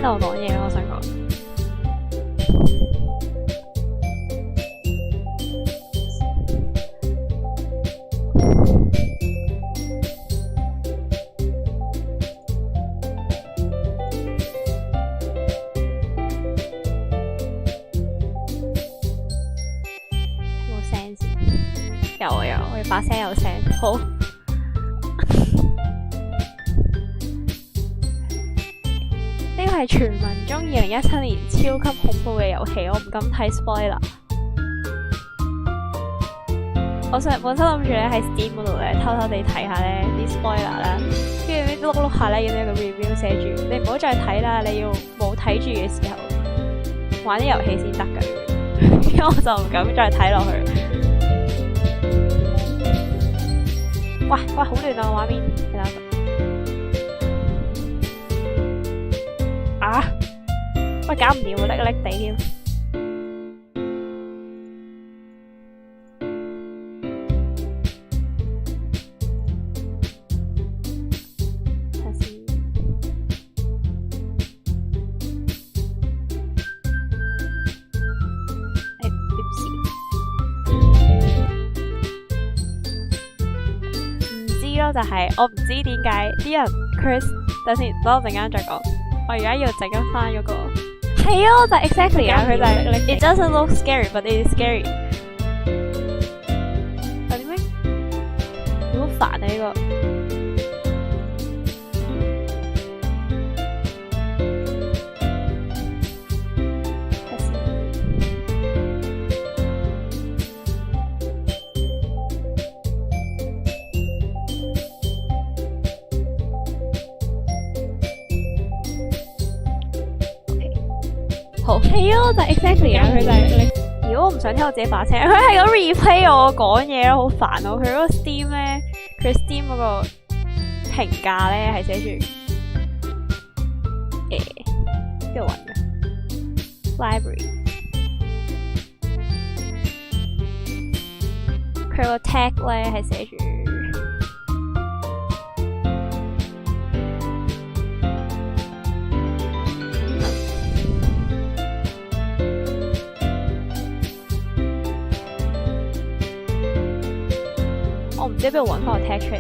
聽到我講嘢咯，我想講。冇聲先，有啊有，我把聲有聲，好。呢個係傳聞中2017年超級恐怖嘅遊戲，我唔敢睇 spoiler。我本身諗住咧喺 Steam 嗰度咧偷偷地睇下咧啲 spoiler 啦，跟住碌下咧見到有個 review 寫住你唔好再睇啦，你要冇睇住嘅時候玩啲遊戲先得㗎，咁我就唔敢再睇落去。喂，好亂啊畫面，睇下啊！喂，搞唔掂喎，叻地添。睇先。點事？唔知咯，就係我唔知點解啲人 curse。等先，等我陣間再講。我而家要整緊翻嗰個，係啊，就 exactly 啊，佢就係 It doesn't look scary, but it is scary。有啲咩？好煩啊呢個。好，係啊，就 exactly 啊，佢就係。如果我唔想聽我自己把聲，佢係咁 replay 我講嘢咯，好煩咯。佢嗰個 Steam 咧，佢 Steam 嗰個評價咧係寫住邊度揾嘅 library， 佢個 tag 咧係寫住。我唔知邊度揾翻個 tag 出嚟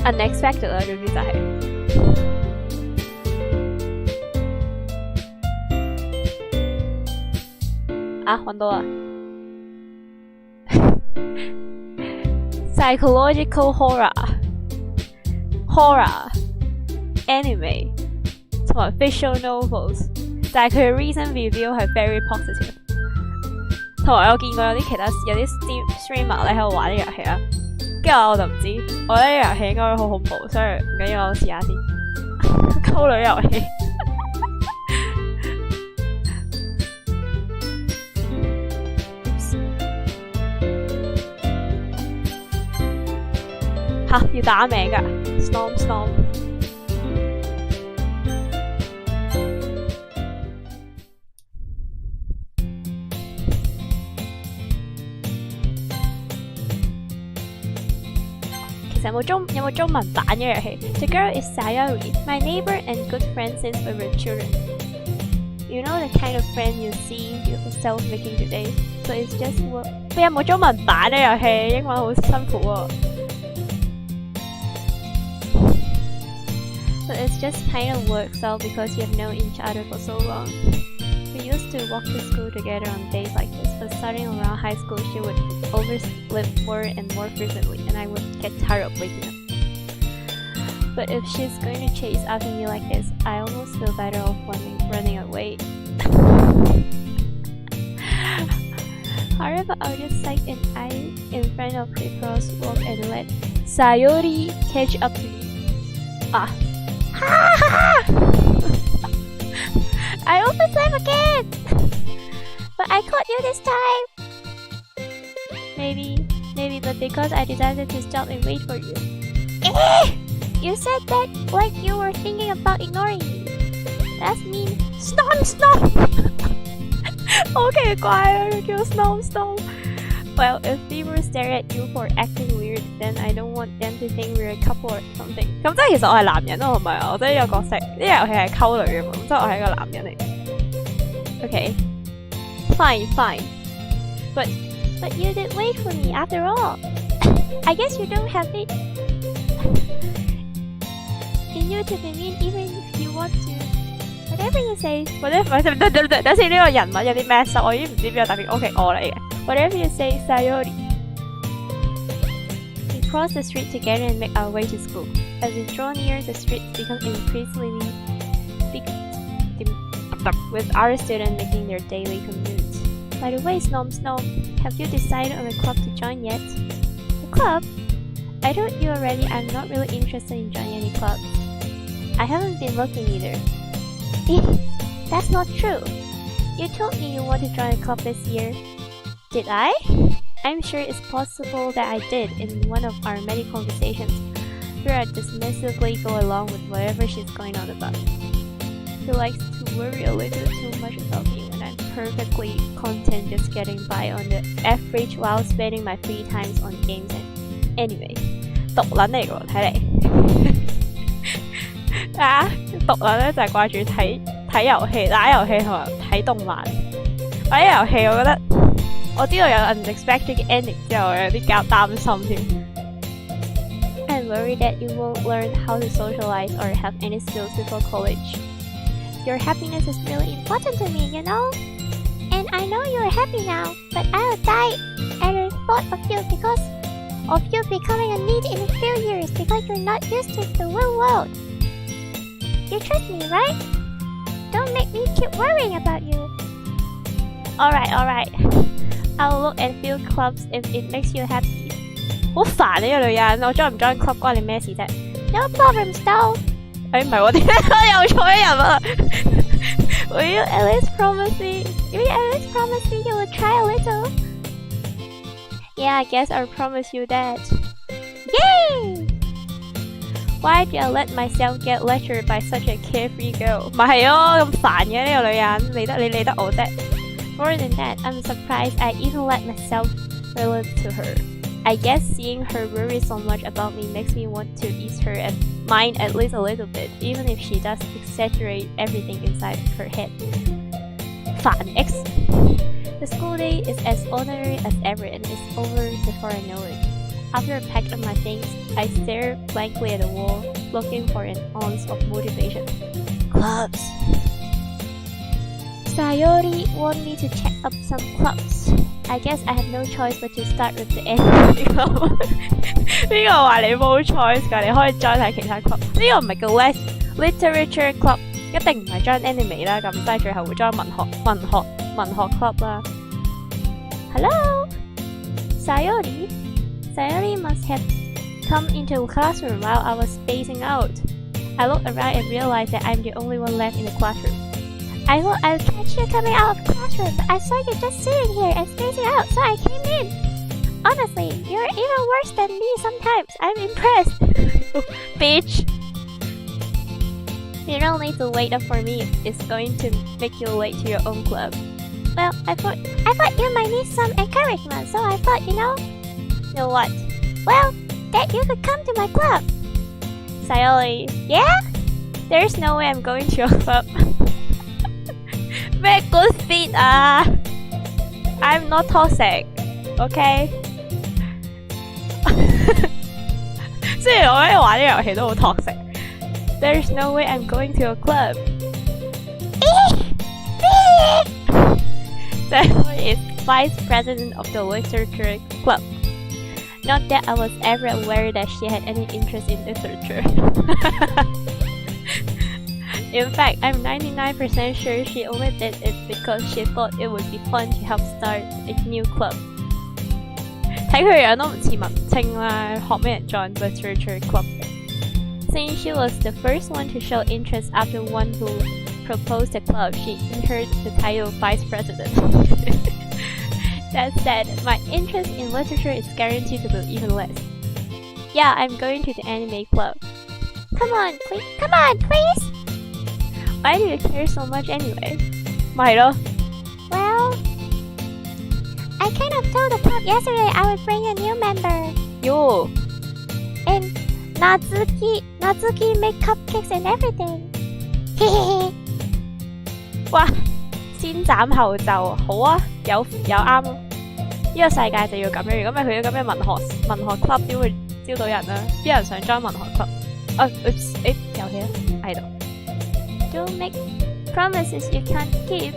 ，unexpected 啦，總之就係揾到啦，psychological horror anime 同埋 visual novels， 但係佢嘅 recent review 係 very positive。同埋我見過有啲其他有啲 streamer 咧喺度玩呢個遊戲啦，跟住我就唔知，我覺得呢個遊戲應該會好恐怖，所以唔緊要，我試下先。溝女遊戲吓要打名㗎 ，Stomp。其實有冇中文版嘅遊戲 ？The girl is Sayori, my neighbor and good friend since we were children. You know the kind of friend you see yourself making today. So it's just work. 佢有冇中文版嘅遊戲？英文好辛苦喎。So it's just kind of works out because you have known each other for so long. We used to walk to school together on days like this, but starting around high school, she would oversleep more and more frequently, and I would get tired of waking up. But if she's going to chase after me like this, I almost feel better off running away. However, I'll just sight an eye in front of the crosswalk and let Sayori catch up to me. I overslept again! But I caught you this time! Maybe, but because I decided to stop and wait for you. You said that like you were thinking about ignoring me. That's mean. Stomp! 好奇怪啊，佢叫 Stomp。Well, if people stare at you for acting weird, then I don't want them to think we're a couple or something. 咁即係其實我係男人咯，係咪啊？我即係呢個角色，呢個遊戲係溝女嘅嘛，咁即係我係一個男人嚟。Okay, fine. But you did wait for me after all. I guess you don't have it in you to be mean even if you want to. Whatever you say. Whatever. 等先呢個人物有啲 mess up，我已經唔知邊個特別 OK 我嚟嘅。Whatever you say, Sayori. We cross the street together and make our way to school. As we draw near, the streets become increasingly thick with our students making their daily commute. By the way, Snom, have you decided on a club to join yet? A club? I told you already I'm not really interested in joining any clubs. I haven't been looking either. That's not true. You told me you want to join a club this year. Did I? I'm sure it's possible that I did in one of our many conversations, where I dismissively go along with whatever she's going on about. She likes to worry a little too much about me when I'm perfectly content just getting by on the average while spending my free times on games and anyway. 毒撚嚟喎，睇嚟啊！毒撚咧就係掛住睇遊戲、打遊戲同埋睇動漫。玩遊戲我覺得我知道有 unexpected 嘅 ending 之後，我有啲較擔心添。I'm worried that you won't learn how to socialize or have any skills before college. Your happiness is really important to me, you know? And I know you're happy now, but I'll die at the thought of you because of you becoming a need in a few years because you're not used to the real world. You trust me, right? Don't make me keep worrying about you. Alright. I'll look at few clubs if it makes you happy. 好煩呢個女人，我 join 唔 join club 關你咩事啫 ？No problems, though. 唔係喎，點解又錯咗人啊 ？Will you at least promise me? Will you at least promise me you will try a little? Yeah, I guess I'll promise you that. Yay! Why did I let myself get lectured by such a carefree girl? 咪係咯，咁煩嘅呢個女人，理得你理得我啫。More than that, I'm surprised I even let myself relate to her. I guess seeing her worry so much about me makes me want to ease her mind at least a little bit, even if she does exaggerate everything inside her head. 煩 X. The school day is as ordinary as ever and it's over before I know it. After I packed up my things, I stare blankly at the wall, looking for an ounce of motivation. Clubs. Sayori wanted me to check up some clubs. I guess I have no choice but to start with the anime club. 呢個話你冇 choice 㗎，你可以 join 下其他 club。呢個唔係叫 literature club， 一定唔係 join anime 啦，咁即係最後會 join 文學 club 啦。Hello, Sayori. Sayori must have come into the classroom while I was spacing out. I looked around and realized that I'm the only one left in the classroom. I thought I'd catch you coming out of the classroom, but I saw you just sitting here and spacing out, so I came in. Honestly, you're even worse than me sometimes. I'm impressed. Bitch. You don't need to wait up for me. It's going to make you late to your own club. Well, I thought you might need some encouragement, so I thought, you know what? Well, that you could come to my club. Sayori, yeah? There's no way I'm going to your club. 咩 good fit 啊 ？I'm not toxic, okay? 雖然我喺玩呢個遊戲都好 toxic. There's no way I'm going to your club. Sayori is vice president of the literature club. Not that I was ever aware that she had any interest in literature. In fact, I'm 99% sure she only did it because she thought it would be fun to help start a new club. 睇佢樣都唔似文青啦，學咩人 join literature club? Since she was the first one to show interest after one who proposed the club, she inherited the title vice president. That said, my interest in literature is guaranteed to be even less. Yeah, I'm going to the anime club. Come on, please! Why do you care so much anyway? 咪係咯。Well, I I kind of told the club yesterday I would bring a new member. You. And Natsuki make cupcakes and everything. Hehehe. 哇！先斬後奏，好啊，有啱啊！呢個世界就要咁樣，如果唔係佢咁嘅文學 club 點會招到人啊？邊有人想 join 文學 club？ 遊戲啊，喺度。Don't make promises you can't keep.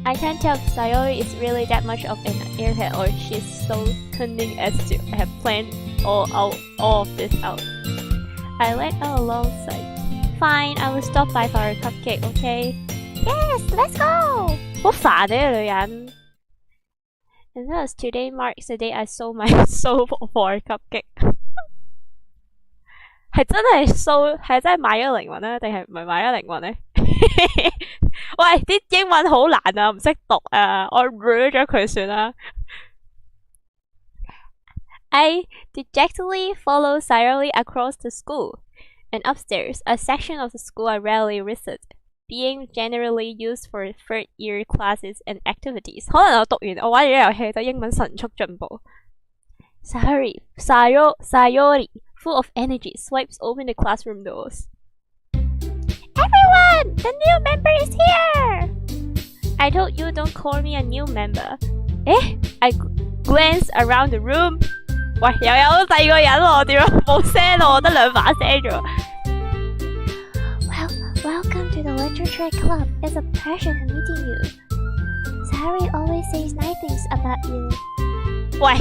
I can't tell if Sayori is really that much of an airhead or she's so cunning as to have planned all of this out. I let out a long sigh. Fine, I will stop by for a cupcake, okay? Yes, let's go! 好煩呢個女人。And thus today marks the day I sold my soul for a cupcake 係真係 soul 係真係買咗靈魂咧，定係唔係買咗靈魂咧？喂，啲英文好難啊，唔識讀啊，我 read 咗佢算啦。I dejectedly followed Sayori across the school and upstairs, a section of the school I rarely visit, being generally used for third-year classes and activities. 可能我讀完我玩完呢個遊戲就英文神速進步。Sayori, full of energy, swipes open the classroom doors. Everyone! The new member is here! I told you don't call me a new member. I glanced around the room. 喂，又有第二個人喎，點樣冇聲喎？我得兩把聲啫。Well, welcome to the literature club. It's a pleasure meeting you. Sayori always says nice things about you. 喂，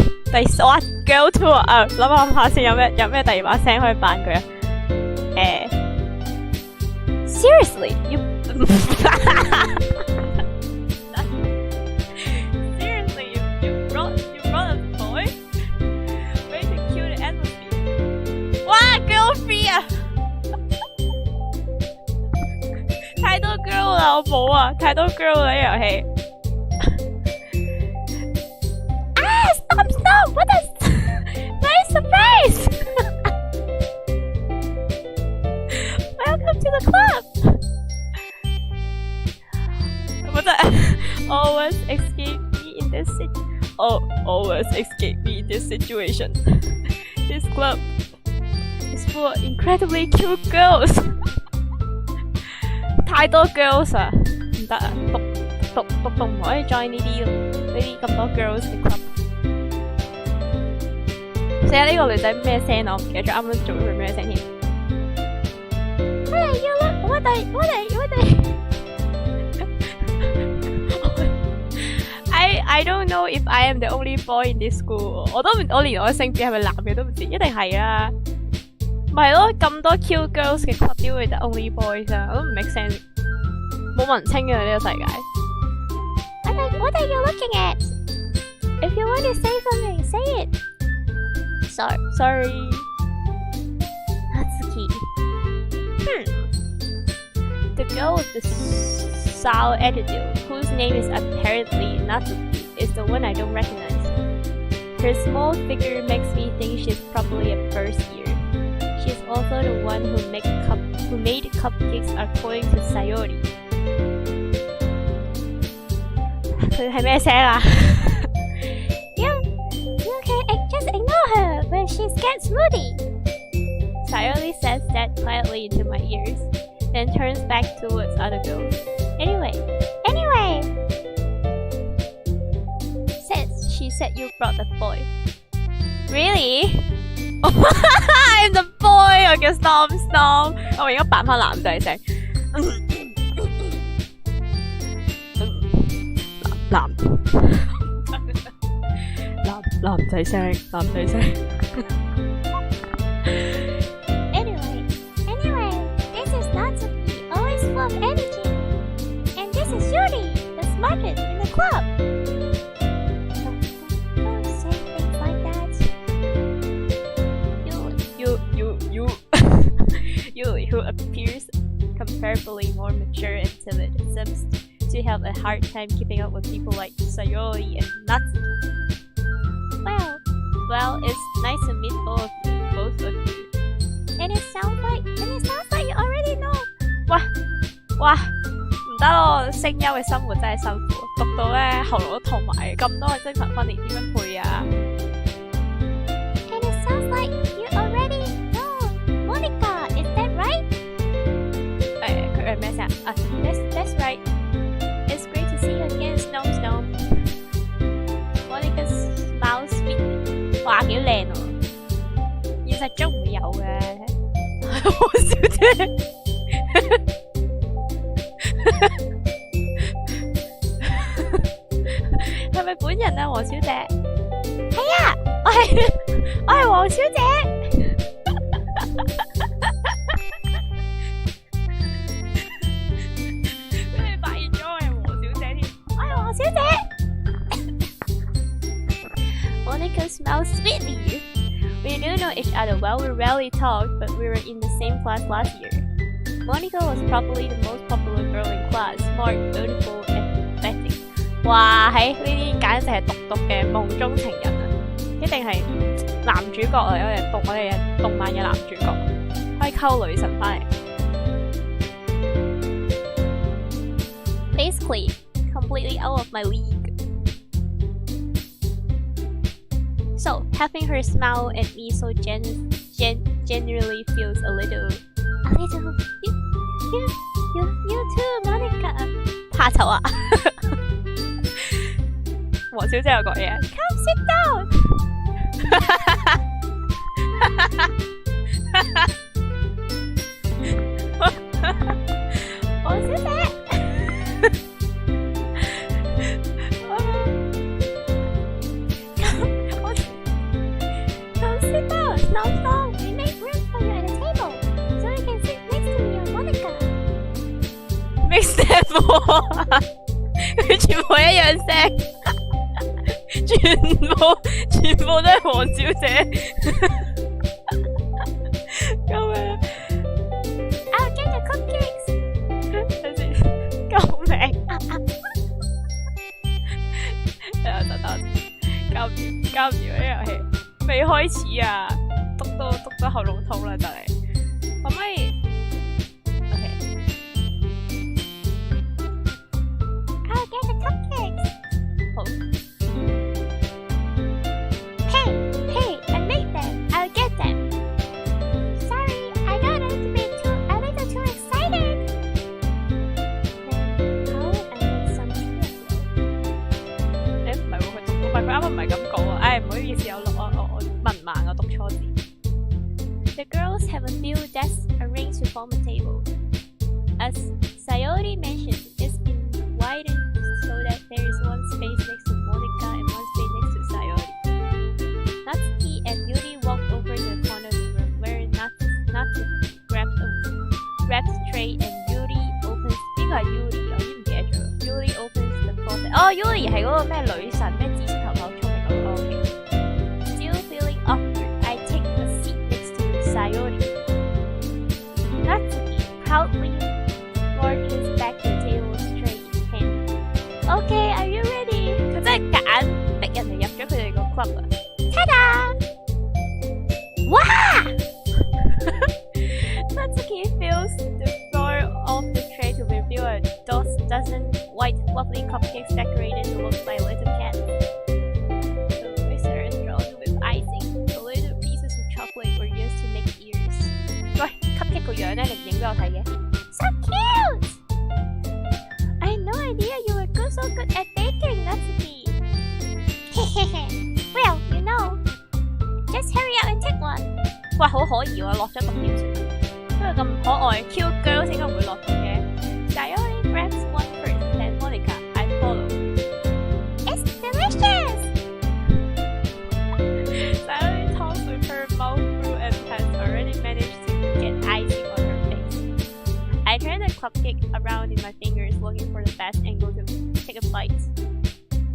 哇 ，girl two 啊，諗下先，有咩第二把聲可以扮佢啊？Seriously, you seriously you brought a boy? Way to kill the atmosphere. 哇 ，girl free 啊！太多 girl 啦，我冇啊，太多 girl 啦呢遊戲。Stop! What a nice surprise! Welcome to the club! Always escape me in this situation. This club is full of incredibly cute girls. 太多 girls 啊，唔得啊，讀唔可以 join 呢啲咁多 girls 嘅 club。死啦！呢個女仔咩聲啊？我唔記得咗，啱啱做咗佢咩聲添。I don't know if I am the only boy in this school。我連我性別係咪男嘅都唔知，一定係啊。咪係咯，咁多 cute girls 嘅 club 點會得 only boys 啊？我都唔 make sense。冇文青嘅呢個世界。What are you looking at? If you want to say something, say it. Sorry. Natsuki. The girl with the sour attitude, whose name is apparently Natsuki, is the one I don't recognize. Her small figure makes me think she's probably a first year. She's also the one who made cupcakes according to Sayori. 佢係咩聲啊？You can just ignore her when she gets moody. Sayori says that quietly into my ears, then turns back towards other girls. Anyway, she said you brought the boy. Really? I'm the boy. 我叫 Storm。我而家扮翻男仔聲。男仔聲。Anyway, this is Natsuki, always full of energy. And this is Yuri, the smartest in the club. Don't say things like that. Yuri, who appears comparably more mature and timid, seems to have a hard time keeping up with people like Sayori and Natsuki. Well, it's nice to meet both of you. And it sounds like you already know. 哇，唔得咯，聲優嘅生活真係辛苦，讀到咧喉嚨都痛埋，咁多嘅精神分裂點樣配啊？ And it sounds like you already know Monica, is that right? 佢係咩聲啊？That's right. It's great to see you again, Snow. Monica smiles sweetly. 哇，幾靚喎！現實中唔會有嘅，黃小姐。係咪本人啊，黃小姐？係啊，我係黃小姐。俾你發現咗我係黃小姐添，我係黃小姐。Monica smiles sweetly. We do know each other well. We rarely talk, but we were in the same class last year. Monica was probably the most popular girl in class, smart, beautiful, and athletic. 哇，喺呢啲簡直係獨嘅夢中情人啊！一定係男主角嚟，我哋嘅動漫嘅男主角，可以溝女神翻嚟。Basically, completely out of my league. So, having her smile at me so genuinely feels a little. You too, Monica. 怕醜啊！黃小姐有講嘢 Come sit down. 黃小姐。Come sit down. Snow. We make room for you at the table, so you can sit next to me or Monica. Make step 佢全部一樣聲，全部都係黃小姐。救命 I'll get the cupcakes. 等先，救命！交唔住呢遊戲，未開始啊，篤到喉嚨痛啦，就嚟，可唔可以 ？OK。I'll get the cupcakes. 好。Hey, I made them. I'll get them. Sorry, I got a little too excited. Then how would I make some tea? 唔係喎，佢啱啱唔係咁講喎，唔好意思，我文盲，我讀錯字。The girls have a few desks arranged to form a table. As Sayori mentioned, it's been widened so that there is one space next to Monica and one space next to Sayori. Natsuki and Yuri walked over to the corner of the room where Natsuki grabbed a wrapped tray and Yuri opens 邊個係 Yuri 我已經唔記得咗。Yuri opens the closet。哦 Yuri 係嗰個咩女神咩紫色頭髮好聰明嗰個。OK。Still feeling awkward, I take a seat next to Sayori. Natsuki proudly marches back to the table, tray in hand. Okay, are you ready? 佢真係夾硬逼人哋入咗佢哋個 club 啊！ Ta-da! Wow! Natsuki feels the floor of the tray to reveal a dozen white fluffy cupcakes decorated to look like little cats. The whisker is drawn with icing. The little pieces of chocolate were used to make ears. 喂 ，cupcake 個樣咧，你影俾我睇嘅。So cute! I had no idea you were so good at baking, Natsuki. Well, you know. Just hurry up and take one. 哇，好可疑喎，落咗毒點算？因為咁可愛 ，cute girls 應該唔會落毒嘅。Sayori grabs one first, then Monica. I follow. It's delicious! Sayori talks with her mouth full and has already managed to get icing on her face. I turn the cupcake around in my fingers, looking for the best angle to take a bite.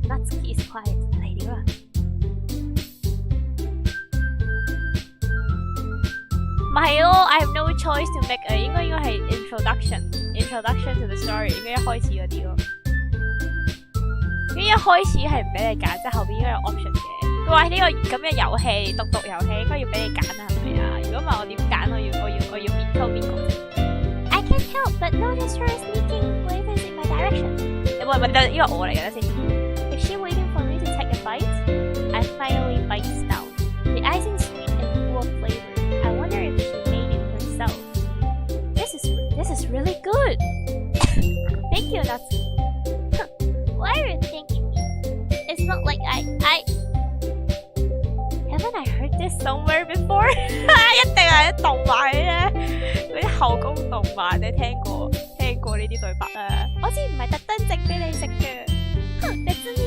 Natsuki is quiet. 嚟點啊？唔係咯 ，I have no choice to make 啊，應該係 introduction to the story， 應該一開始嗰啲咯。一開始係唔俾你揀，即係後邊應該有 option 嘅。佢話呢個咁嘅遊戲，讀遊戲應該要俾你揀啊，係咪啊？如果唔係我點揀？我要邊溝邊個啫？ I can't help but notice her sneaking glances in my expression. 有冇人問到？因為我嚟嘅先。Is she waiting for me to take a bite? I finally bite down. The icing is sweet and full of flavor. I wonder if she made it herself. This is really good. Thank you, Natsuki. Why are you thanking me? It's not like Haven't I heard this somewhere before? 一定係啲動漫咧，嗰啲後宮動漫你聽過呢啲對白啊？我知唔係特登整俾你食嘅。哼，你知呢？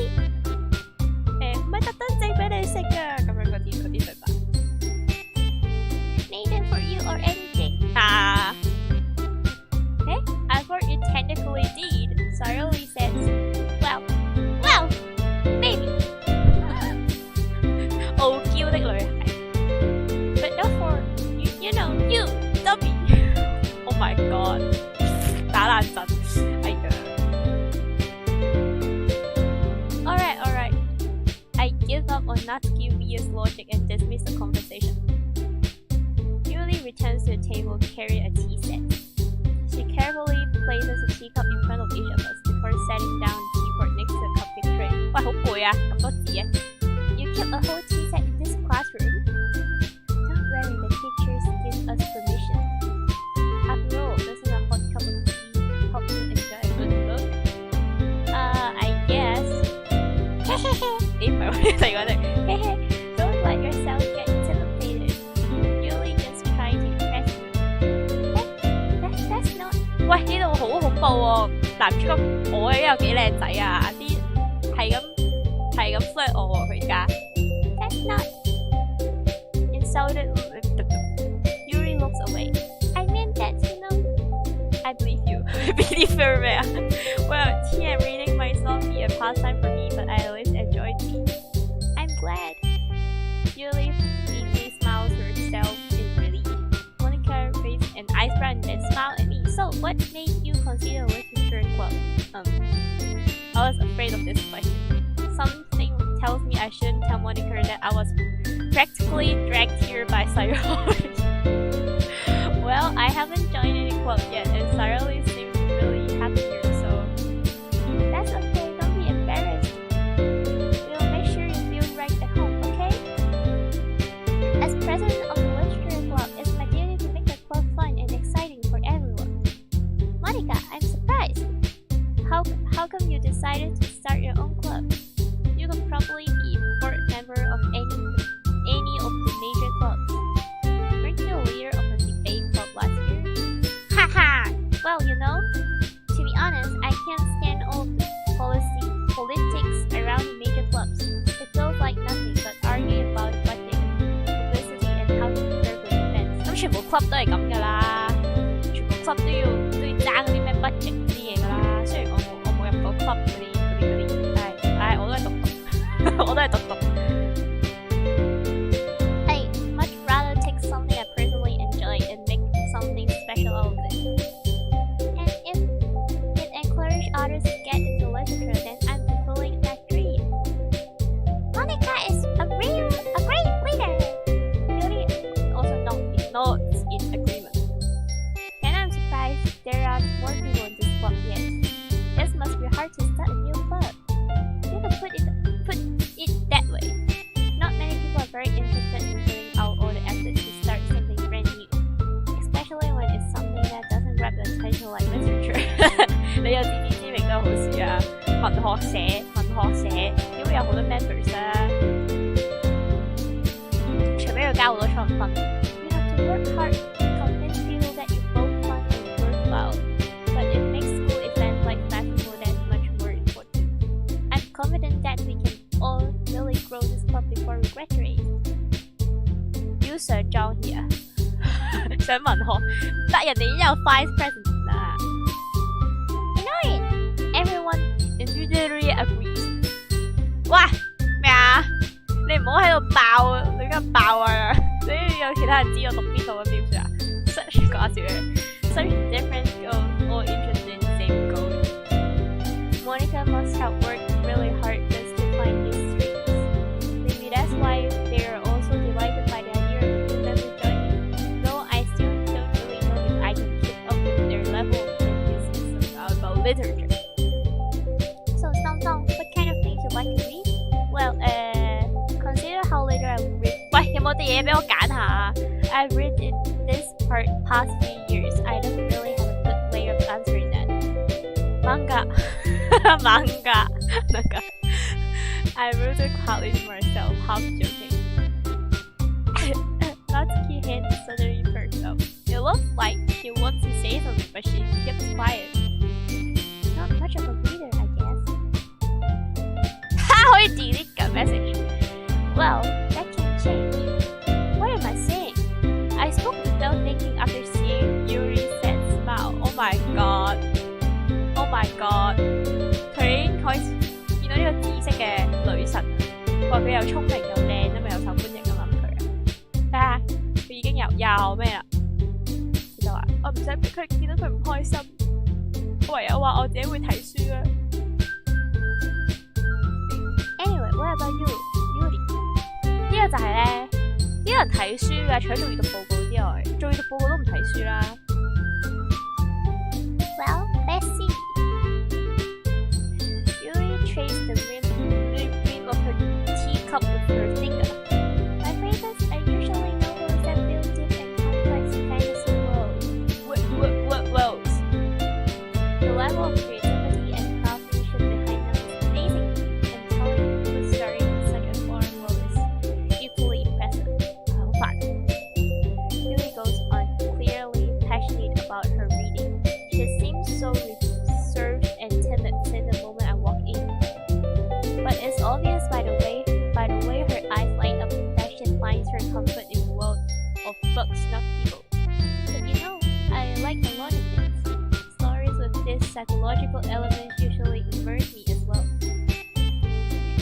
唔係特登整俾你食嘅，咁樣嗰啲對白。Made it for you or anything. 啊I thought you technically did. Sayori says, well, maybe. 傲嬌的女孩。But not for you know you, Doki. Oh my god！ 打冷震，哎呀 Alright. I give up on Natsuki Mia's logic and dismiss the conversation. Yuri returns to the table carrying a tea set. She carefully places a teacup in front of each of us before setting down the teapot next to the cupcake tray. 喂，好攰啊，咁多字嘅。You keep a whole tea set in this classroom? Don't worry, the teachers give us permission. After all, doesn't a hot cup of tea help you enjoy a good book? I guess. 咦，唔係喎，第二個嚟。Don't let yourself get intimidated. Yuri just trying to impress me. That's not. 喂，呢度好恐怖喎！男主角我已經有幾靚仔啊，啲係咁 flirt 我喎佢而家。That's not. Insulted. Yuri looks away. I meant that, you know. I believe you. Believe her 咩啊 ？Well, tea and reading might not be a pastime for me, but I at least enjoy tea. I'm glad. Yuri deeply smiles herself in relief. Monica raised an eyebrow and then smiled at me. So, what made you consider literature club? I was afraid of this question. Something tells me I shouldn't tell Monica that I was practically dragged here by Sayori. Well, I haven't joined any club yet, and Sayori seems really happy here, so That's okay, don't be embarrassed. We'll make sure you feel right at home, okay? As president of the literature club, it's my duty to make the club fun and exciting for everyone. Monica, I'm surprised. How come you decided to start your own club? You could probably be a board member of any of the major clubs. Weren't you a leader of a debate club last year? Haha! Well, you know, to be honest, I can't stand all the politics around the major clubs. It feels like nothing but arguing about budget, publicity, and how to prepare for events. 咁全部 club 都係咁噶啦，全部 club 都要爭嗰啲咩 budget 嗰啲嘢噶啦。雖然我冇入過 club 嗰啲，但係我都係讀，我都係讀。I much rather take something I personally enjoy and make something special out of it. And if it encourages others to get into literature, then I'm fulfilling that dream. Monica is a great leader. Yuri Also not in agreement. And I'm surprised there are more people in this club yet. This must be hard to start a new club. You can put it that way. Not many people are very interested in putting out all the effort to start something brand new, especially when it's something that doesn't grab the attention like literature. 你有自知之明都好事啊！文學社點會有好多 members 啊？除非要交好多創分。You have to work hard to convince people that you both fun and worthwhile, but it makes school events like festival that much more important. I'm confident that we can all really grow this club before we graduate. You 想 join here 上文學，但人哋已經有 vice president 啦。You know it. Everyone Individually agrees。喂，咩啊？你唔好喺度爆啊！你而家爆啊！你有其他人知我讀邊度咁點算啊？Such 講笑嘅，such different goals, all interested in the same goal. Monica must have worked really hard just to find these streets. Maybe that's why they are also delighted by the idea of new members joining. Though I still don't really know if I can keep up with their level of enthusiasm about literature. 啲嘢俾我揀下。I've read in this past few years. I don't really have a good way of answering that. Manga. Manga. I wrote it quietly to myself, half joking. Natsuki hand suddenly perked up. It looks like she wants to say something, but she keeps quiet. Not much of a reader, I guess. 可以 delete 個 message. Well, that can change. What am I saying? I spoke without thinking after seeing Yuri's sad smile. Oh my god. Oh my god. 佢已經開始見到呢個紫色嘅女神，話佢又聰明又靚啊嘛，又受歡迎啊嘛佢啊，佢已經又咩啦？佢就話我唔想俾佢見到佢唔開心，唯有話我自己會睇書啊。Anyway, what about you, Yuri? 呢個就係咧，啲人睇書嘅，除咗做閱讀報告之外，做閱讀報告都唔睇書啦。Well, let's see. Yuri traced the rim of her teacup with her finger. My favorites are usually novels that build deep and complex fantasy worlds. Worlds. The level of creativity and craftsmanship behind them is amazing, and telling a good story in such a foreign world is equally impressive. Yuri goes on, clearly passionate about her reading. She seems so reserved and timid since the moment I walk in. But it's obvious by the way her eyes light up that she finds her comfort in the world of books, not people. But you know, I like a lot of things. Stories with this psychological element usually immerse me as well.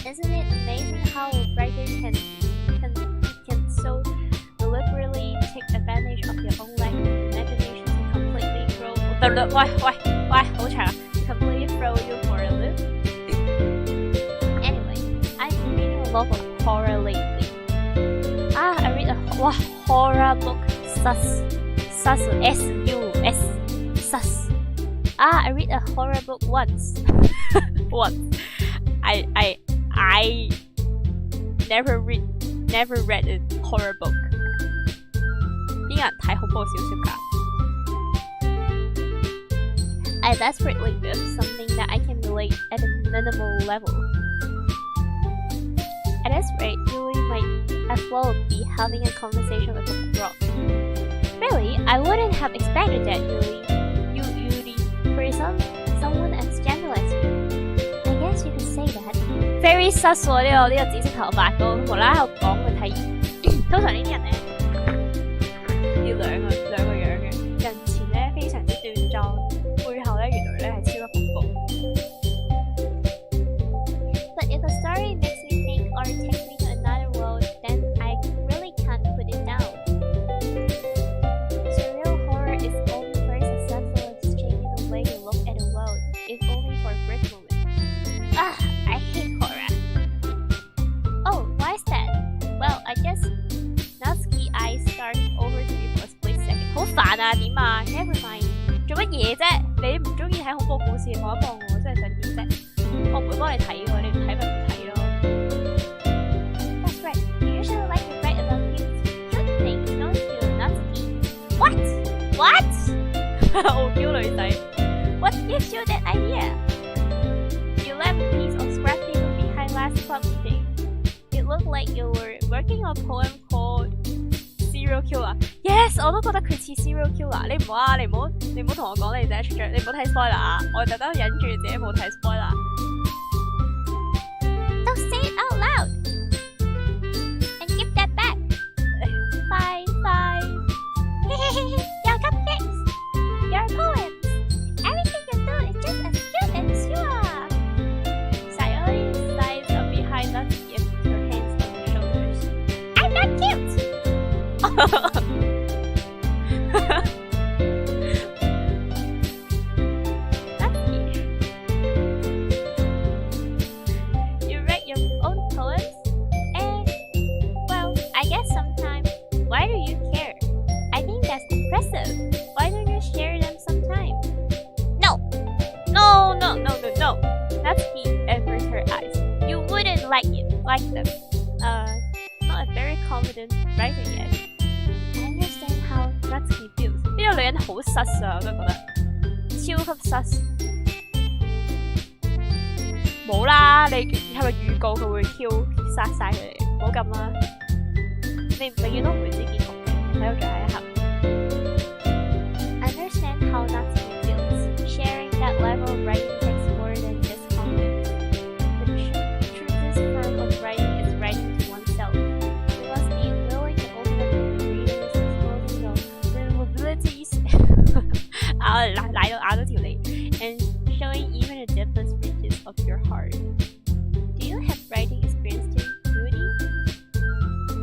Isn't it amazing how a writer can so deliberately take advantage of your own lack of imagination to completely throw completely throw you for a loop? Anyway, I've been reading a lot of horror lately. I read a horror book, Sus, S-U-S, Sus. I read a horror book once. Once. I never read a horror book. 邊有人睇恐怖小說㗎？ I desperately wish something that I can relate at a minimal level. At this rate, Julie might as well be having a conversation with a rock. Really, I wouldn't have expected that, Julie. Yuri, for someone as gentle as you. I guess you could say that. Very sus 喎，呢個紫色頭髮個無啦啦喺度講佢睇，通常呢啲人咧要兩個樣嘅，人前咧非常之端莊，背後咧原來咧係超級恐怖。But if a story makes me think or takes me to another world, then I really can't put it down. Surreal horror is only very successful at changing the way you look at the world, if only for a brief moment. I hate horror. Oh, why is that? Well, I guess Natsuki eyes start over to me for a split second. 好煩啊，點啊 ？Never mind， 做乜嘢啫？你唔中意睇恐怖故事，望一望我，真係想點啫？我唔會幫你睇喎，你唔睇咪唔睇咯。That's right. You usually like to write about cute things, don't you, Natsuki? What? 傲嬌女仔。What gives you that idea? You left a piece of scrap paper behind last club meeting. It looked like you were working on a poem called Serial Killer. Yes， 我都覺得佢似 Serial Killer。你唔好啊，你唔好同我講你自己出咗，你唔好睇 spoiler 啊！我特登忍住自己冇睇 spoiler。Don't say it out loud. And give that back. Fine. Your cupcakes. Your poems. Everything you do is just as cute as you are. Sayori sighs up behind Natsuki and puts her hands on her shoulders. I'm not cute. Natsuki, you write your own poems? Well, I guess sometimes. Why do you care? I think that's impressive. Why don't you share them sometime? No. Natsuki averts her eyes. You wouldn't like them. Not not very confident writing yet. I understand how Natsuki feels. 呢個女人好sus啊，我都覺得超級sus。冇啦，你係咪預告佢會 Q 殺晒佢哋？唔好咁啦，你永遠都唔會知結局嘅，你睇到最後一刻。I understand how Natsuki feels. Sharing that level of writing takes more than just confidence. The truest form of writing is writing to oneself. You must be willing to open up to the reader's exposing your vulnerabilities. 咬到條脷 and showing even the deepest reaches of your heart. Do you have writing experience too, Judy?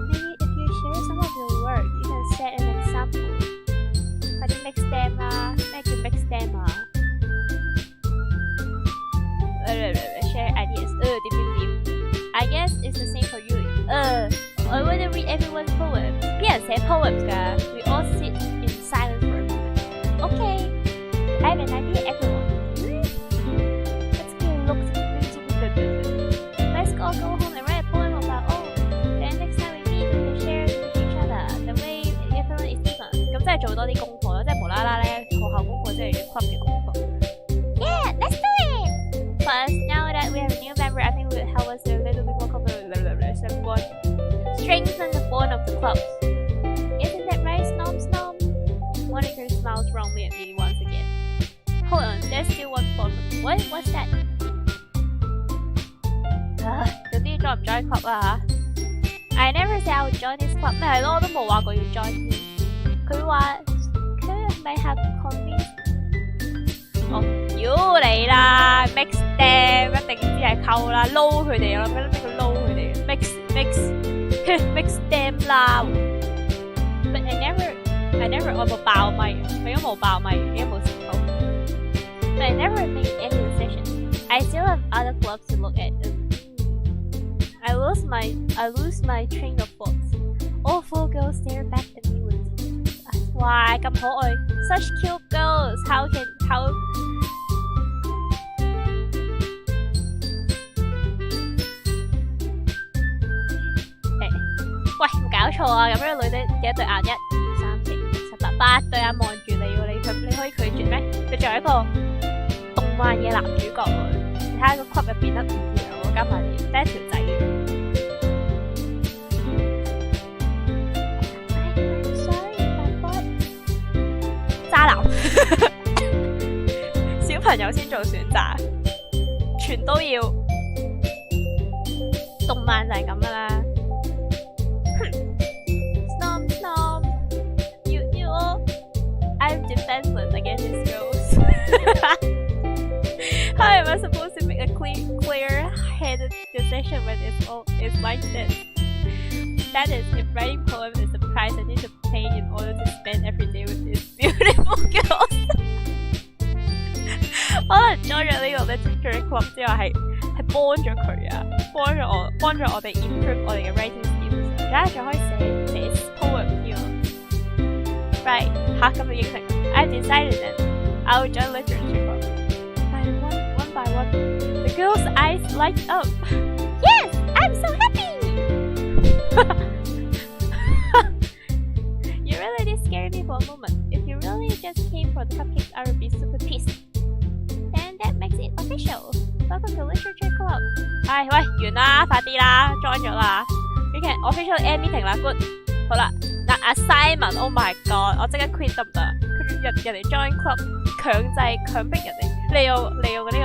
Maybe if you share some of your work, you can set an example. 快啲 mix them 啦，咩叫 mix them 啊？Share ideas. 點。I guess it's the same for you. I wouldn't read everyone's poems. 邊人寫 poems 㗎 ？We all sit in silence for a moment. Okay, I have an idea, everyone. Let's go home and write a poem about then next time we meet, we can share with each other. The way everyone is different. 咁即係做多啲功課咯，即係無啦啦咧學校功課即係 club 嘅功課。Yeah, let's do it. Plus, now that we have a new member, I think it will help us a little bit more confident. Strengthen the bond of the clubs. Isn't that right, Snom? Monica smiles wrongly at me once again. Hold on, there's still one problem. What's that? 有啲 join 唔 join club 啊嚇 I never said I would join this club 咩係咯，我都冇話過要 join 添。佢話佢咪係 convince 我妖你啦 mix them 一定知係溝啦，撈佢哋我諗咩佢撈佢哋 mix them 啦。But I never 我冇爆咪，佢都冇爆咪，已經冇成功。But I never made any decision. I still have other clubs to look at. I lose my train of thoughts. All four girls stare back at me with tears. 哇，咁可愛 ，such cute girls. How? 喂，冇搞錯啊！咁樣女仔幾多對眼？1、2、3、4、5、6、7、8對眼望住你喎，你可以拒絕咩？佢仲係一個動漫嘅男主角喎。你睇下個 club 入邊得5條喎，加埋你得1條仔。渣男，小朋友先做選擇，全都要。動漫就係咁噶啦。Snom, I'm defenseless against these girls. How am I supposed to make a clear-headed decision when it's like this? That is, if writing poems is the price I need to pay in order to spend every day with these beautiful girls. 可能 join 咗呢個 literature club 之後係幫咗佢啊，幫咗我哋 improve 我哋嘅 writing skills。而家仲可以寫 poem 添啊。Right， 嚇咁就應承。I've decided that I will join literature club. And one by one, the girls' eyes light up. Yes, I'm so happy. You really did scare me for a moment. If you really just came for the cupcakes, I would be super pissed. And that makes it official. Welcome to Literature Club. 唉，喂，完啦，快啲啦 ，join 咗啦。You can officially end meeting 啦 ，good。好啦，嗱 assignment，Oh my god， 我即刻 quit 得唔得？佢人哋 join club， 強逼人哋，利用呢個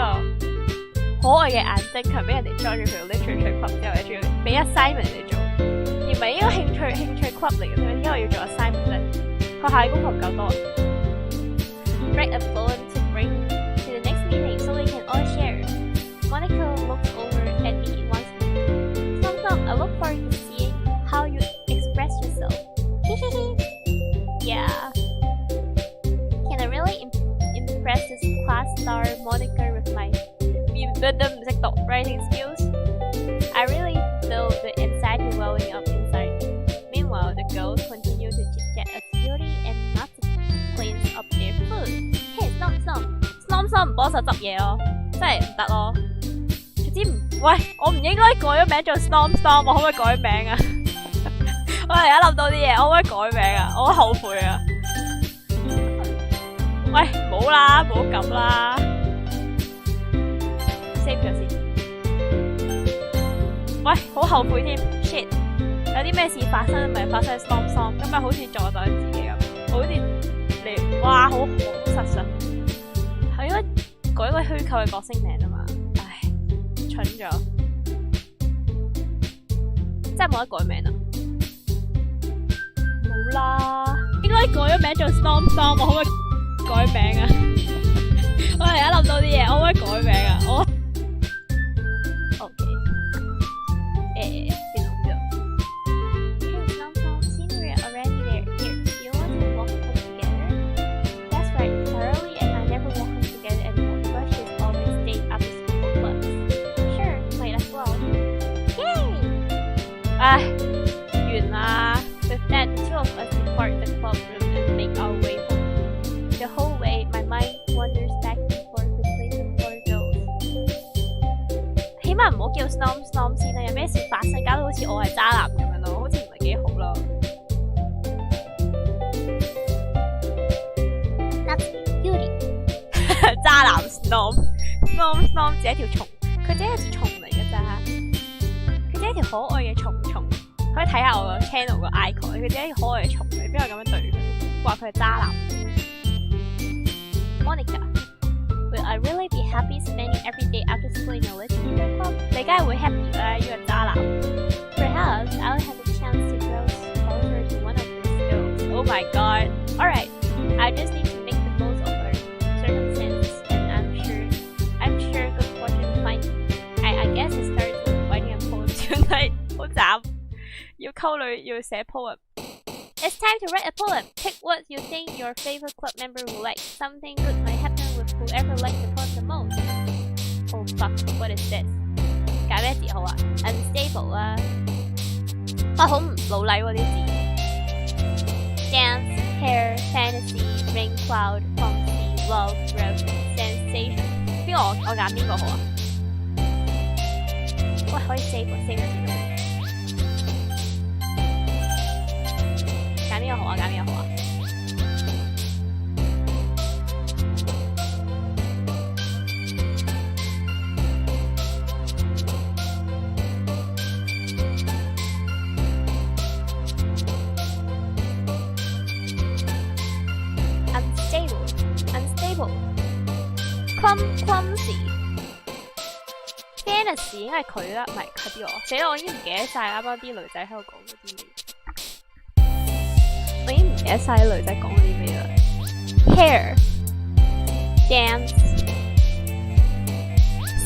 可愛嘅眼睛強逼人哋 join 咗佢個 literature club 之後咧，仲要俾 assignment 人哋做，而唔係應該興趣 club 嚟嘅咩？因為要做 assignment 咧，學校嘅功課唔夠多。Write a poem to bring to the next meeting so we can all share. Monica looks over at me once more. Sometimes I look forward to seeing how you express yourself. Yeah. Can I really impress this class star Monica with my writing skills? I really feel the anxiety welling up inside me. Meanwhile, the girls continue to chit-chat as Beauty and Natsuki cleans up their food. Hey, Snom 唔幫手執嘢咯，真係唔得咯。喂，我唔應該改咗名做 Snom， 我可唔可以改名啊？我而家諗到啲嘢，我可唔可以改名啊？我好後悔啊！喂，唔好啦，唔好咁啦 ，save 咗先。喂，好後悔添 ，shit！ 有啲咩事發生咪發生 storm， 咁咪好似撞到自己咁，好似你哇，好實，係應該改個虛構嘅角色名啊嘛，唉，蠢咗，真係冇得改名啊！冇啦，應該改咗名做 storm， 我可唔可以改名啊？我而家諗到啲嘢，我可唔可以改名啊？我 OK， 邊度？ Hey, Tom, since we're already there, here, do you want to walk home together? That's right, Charlie and I never walk home together anymore because she's always stayed after school for clubs. Sure, might as well. Yay! 唉，完啦。With that, the two of us depart the club room and make our way home. The whole way, my mind wanders back and forth between the four girls. 起碼唔好叫 Snom 先啦，有咩事發生，搞到好似我係渣男咁樣咯，好似唔係幾好咯。That's beauty. 渣男 Snom 只係一條蟲，佢只係一條蟲嚟㗎咋，佢只係一條可愛嘅蟲。可以睇下我個 channel 個 icon， 佢只係一條可愛嘅蟲嚟，邊個咁樣對佢？話佢係渣男。Monica, will I really be happy spending every day after school in a literature club? 你梗係會 happy 啦，呢個渣男。Perhaps I'll have a chance to grow closer to one of these girls. Oh my god! Alright, I just need to make the most of our circumstances, and I'm sure good fortune will find me. I guess it starts with writing a poem tonight. 好慘，要溝女要寫 poem。It's time to write a poem. Pick what you think your favorite club member will like. Something good might happen with whoever likes the poem the most. Oh fuck, what is this? 揀咩字好啊 ？Unstable 啊，好唔老禮喎啲字。Dance, hair, fantasy, rain cloud, clumsy, love, rose, sensation. 邊個我揀邊個好啊？喂，可以 save 個字都得。揀邊個好啊？Unstable, clumsy, fantasy 應該係佢啦，唔係係邊個？死啦！我已經唔記得晒啱啱啲女仔喺度講嗰啲咩。我已經唔記得晒啲女仔講嗰啲咩啦。Hair, dance,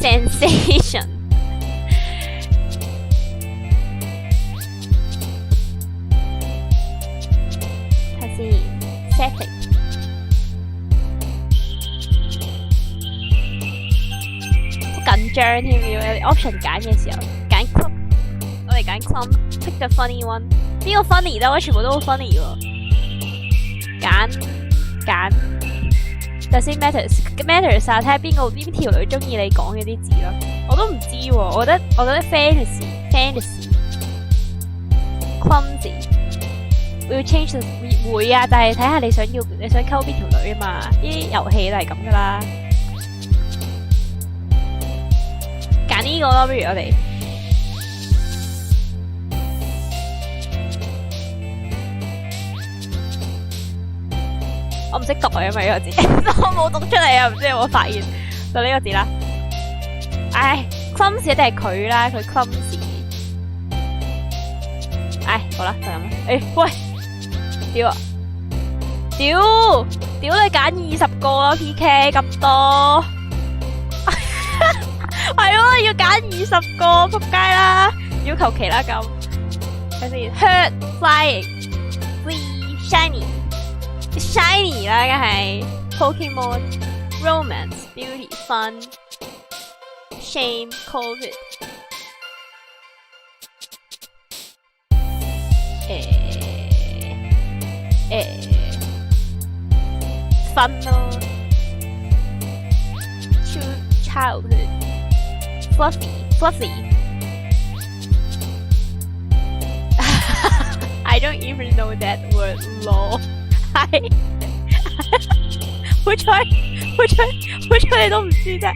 sensation。睇下先 ，setting。好緊張添，要有 option 揀嘅時候，揀 club， 我哋揀 club，pick the funny one。邊個 funny 咧？我全部都好 funny 喎。揀 ，does it matters 啊？睇下邊條女中意你講嘅啲字咯。我都唔知喎，我覺得 fantasy clumsy will change the 會啊，但係睇下你想溝邊條女啊嘛。呢啲遊戲都係咁噶啦。揀呢個咯，不如我哋。我唔識讀啊，因為呢個字我冇讀出嚟啊，唔知有冇發現就呢個字啦。唉 ，clumsy 一定係佢啦，佢 clumsy。唉，好啦，就咁啦。喂，屌啊！屌你揀20個咯 ，PK 咁多。係咯，要揀20個，仆街啦！要求其啦咁。睇先 ，hurt, flying, flee, shiny 啦，梗係 Pokemon, romance, beauty, fun, shame, covid。fun 咯 ，childhood。Fluffy I I don't even know that word. Lol. I 好彩你都唔知啫，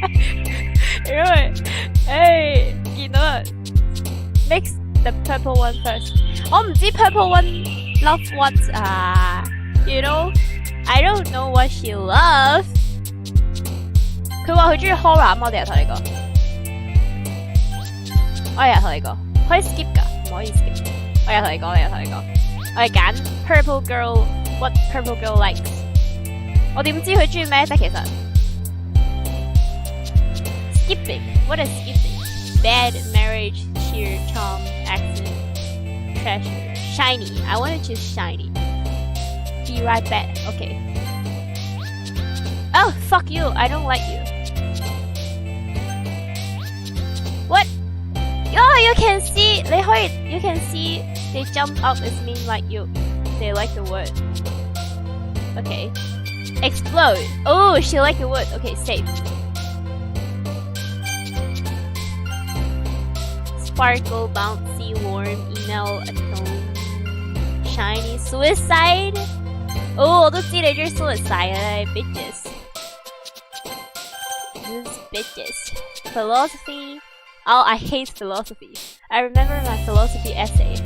因為見到人 mix the purple one first。我唔知 purple one love what you know I don't know what she love。佢話佢中意 horror 我哋又同你講，我又同你講，可以 skip 㗎，唔可以 skip。我又同你講，我哋揀 purple girl。What purple girl likes？ 我點知佢中意咩啫？其實 skipping。What is skipping? Bad, marriage, cheer, charm, accent, treasure, shiny. I want to choose shiny. Be right back. Okay. Oh, fuck you. I don't like you. What? Oh, you can see. You can see they jump up. It means like you. They like the word. Okay. Explode. Oh, she liked the word. Okay, save. Sparkle, bouncy, warm, email, atone, shiny, suicide. Oh, 我都知你中意 suicide bitches. These bitches. Philosophy. Oh, I hate philosophy. I remember my philosophy essay.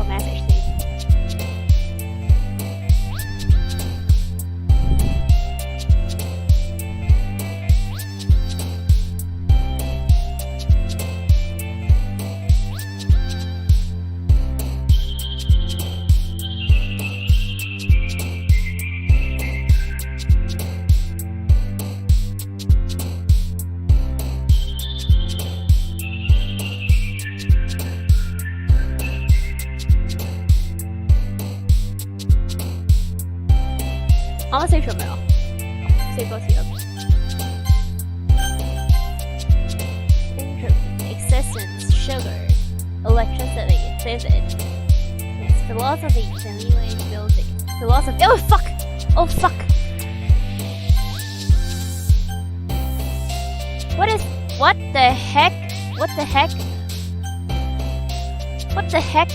Message thing. 啱啱 save 咗未啊 ？save 多次啦。Existence, sugar, electricity, physics, philosophy, anyway, building, philosophy. Oh fuck! Oh fuck! What the heck? What the heck? What the heck?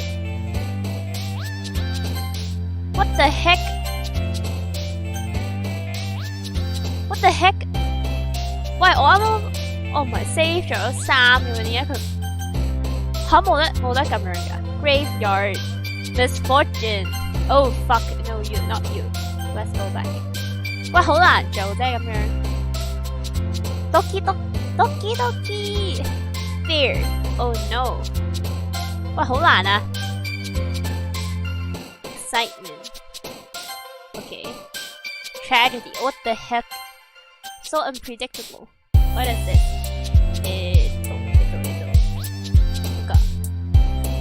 What the heck? What the heck？ 喂，我啱啱我唔係 save 咗3咁樣，點解佢嚇冇得咁樣㗎 ？Graveyard, misfortune. Oh fuck, no you, not you. Let's go back. 喂，好難做啫咁樣。Doki, fear. Oh no. 喂，好難啊。Excitement. Okay. Tragedy. What the heck? So unpredictable. What is this? Ito.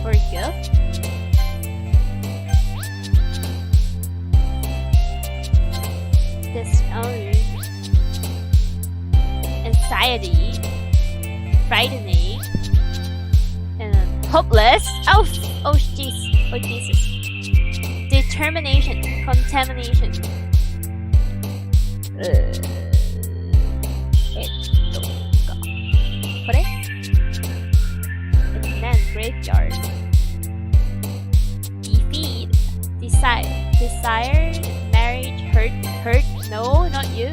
Forgive? Disown. Anxiety. Frightening. And hopeless. Oh Jesus. Determination. Contamination. And then graveyard. Defeat. Desired. Marriage. Hurt. No, not you.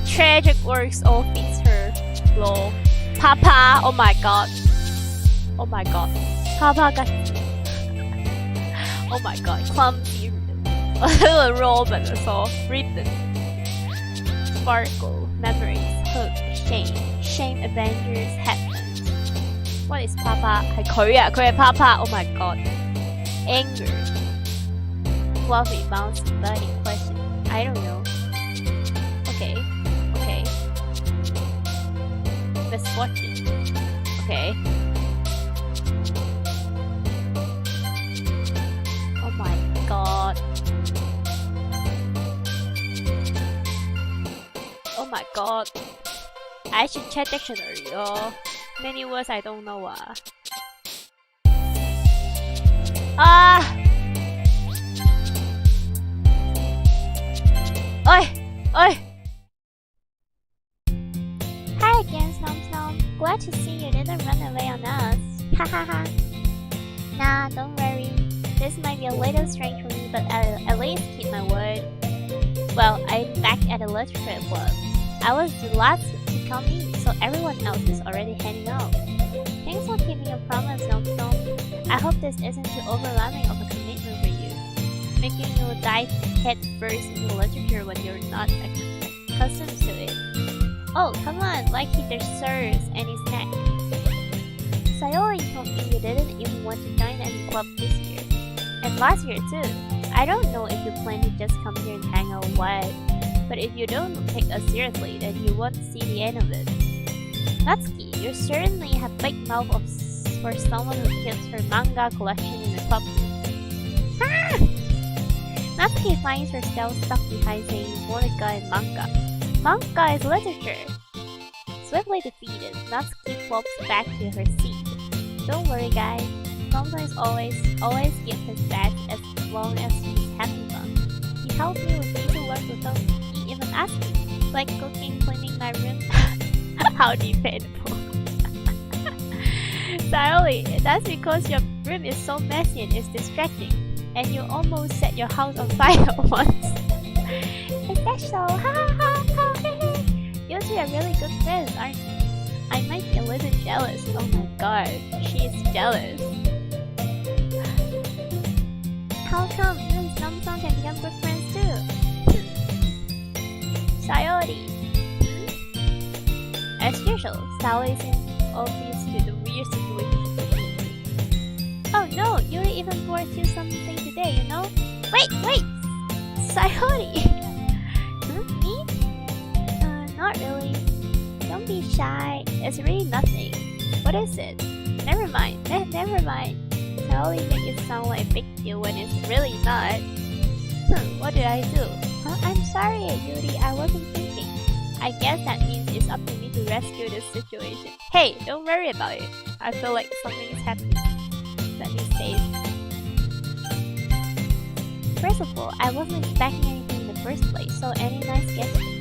Tragic works all fits her. Lol. Papa. Oh my god. Papa got. Oh my god. Clumsy. Robin so ribbon. Sparkle. Memories. Hope. Shame. Avengers. Headlands. What is Papa? 係佢啊，佢係 Papa. Oh my god. Anger. Fluffy, bouncy, burning question. I don't know. Okay. Misfortune. Okay. Oh my god. Oh my god. I should check dictionary. Many words I don't know. Oi! Hi again, Snom Snom. Glad to see you didn't run away on us. Ha ha ha. Nah, don't worry. This might be a little strange for me, but I'll at least keep my word. Well, I'm back at the literature club. I was the last to come in, so everyone else is already heading out. Thanks for keeping your promise, Snom Snom. I hope this isn't too overwhelming of a commitment for you, making you dive head first into literature when you're not accustomed to it. Oh, come on, like he deserves any snack. Sayori told me you didn't even want to join any club this year. And last year too. I don't know if you plan to just come here and hang out or what, but if you don't take us seriously, then you won't see the end of it. Natsuki, you certainly have big mouth for someone who keeps her manga collection in a club. Natsuki finds herself stuck behind saying Monica and manga. Manga is literature. Swiftly defeated, Natsuki flops back to her seat. Don't worry, guys. Sometimes always give his best as long as he's having fun. He helps me with easy work without me even asking, like cooking, cleaning my room. How dependable. Sayori, that's because your room is so messy and it's distracting, and you almost set your house on fire once. Is that so? Ha ha ha ha. You two are really good friends, aren't you? I might be a little jealous. Oh my god, she is jealous. How come you and Samsung can become good friends too? Sayori. As usual, Sayori seems obvious to the weird situation. Oh no, Yuri even brought you something today, you know? Wait! Sayori! Me? Not really. Don't be shy. It's really nothing. What is it? Never mind. Never mind. Sayori make it sound like a big deal when it's really not. What did I do? Huh? I'm sorry, Yuri. I wasn't thinking. I guess that means it's up to me to rescue this situation. Hey, don't worry about it. I feel like something is happening. Let me say it. First of all, I wasn't expecting anything in the first place, so any nice gesture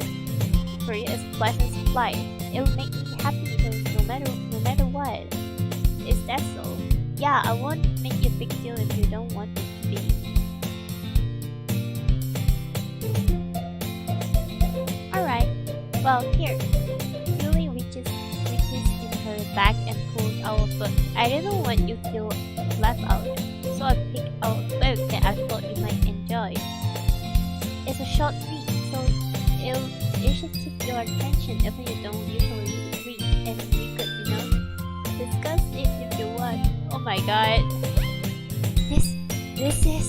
for you is a pleasant surprise. It'll make me happy no matter what. Is that so? Yeah, I won't make you a big deal if you don't want it to be. Alright. Well, here. Julie reaches in her bag and pulls out a book. I didn't want you to feel left out, so I picked out a book that I thought you might enjoy. It's a short read, so it should keep your attention even if you don't usually read, and we could, discuss it if you want. Oh my god. This is...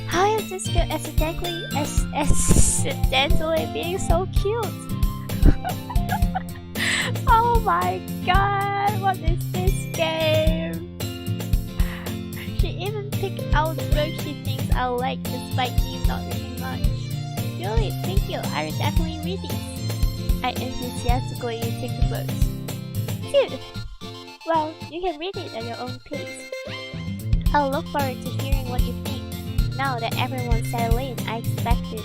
How is this girl accidentally being so cute? Oh my god, what is this game? She even picked out the book she thinks I like despite me not reading much. Really, thank you, I will definitely read these. I enthusiastically take the books. Phew! Well, you can read it at your own pace. I'll look forward to hearing what you think. Now that everyone's settled in, I expected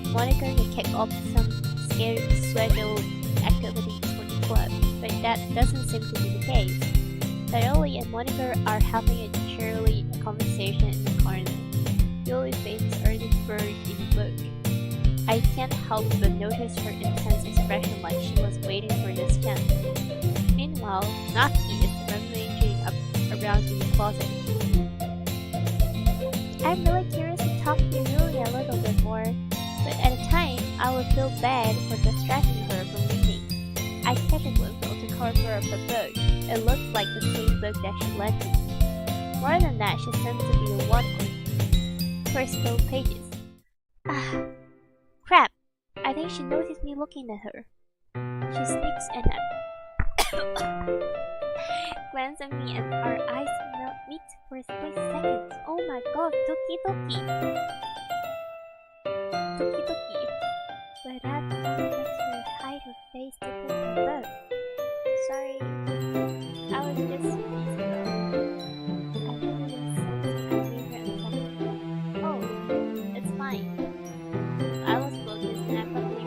Monica to kick off some scheduled activities for the club, but that doesn't seem to be the case. Sayori and Monica are having a cheery conversation in the corner. Yuli's face is already buried in the book. I can't help but notice her intense expression like she was waiting for this chance. Meanwhile, Natsuki is rummaging up around in the closet. I'm really curious to talk to Yuri a little bit more, but at the time, I would feel bad for distracting her from reading. I catch a glimpse of the cover of her book. It looks like the same book that she lent me. More than that, she seems to be the one on first few pages. Ah, crap! I think she noticed me looking at her. She sneaks and glance at me and our eyes meet for a split second. Oh my god, Doki Doki! Doki Doki. But that makes her hide her face to pull her book. Sorry, I was just busy. I thought it was something I made her uncomfortable. Oh, it's fine. I was focused and I probably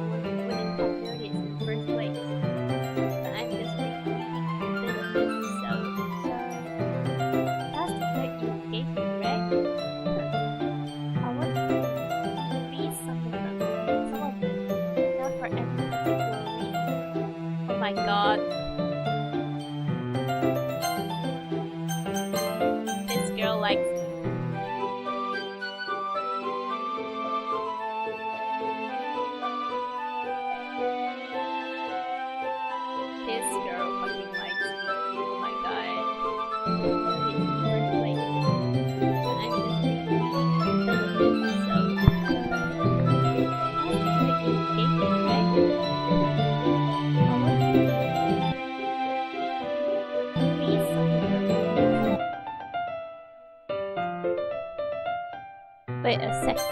Wait a second.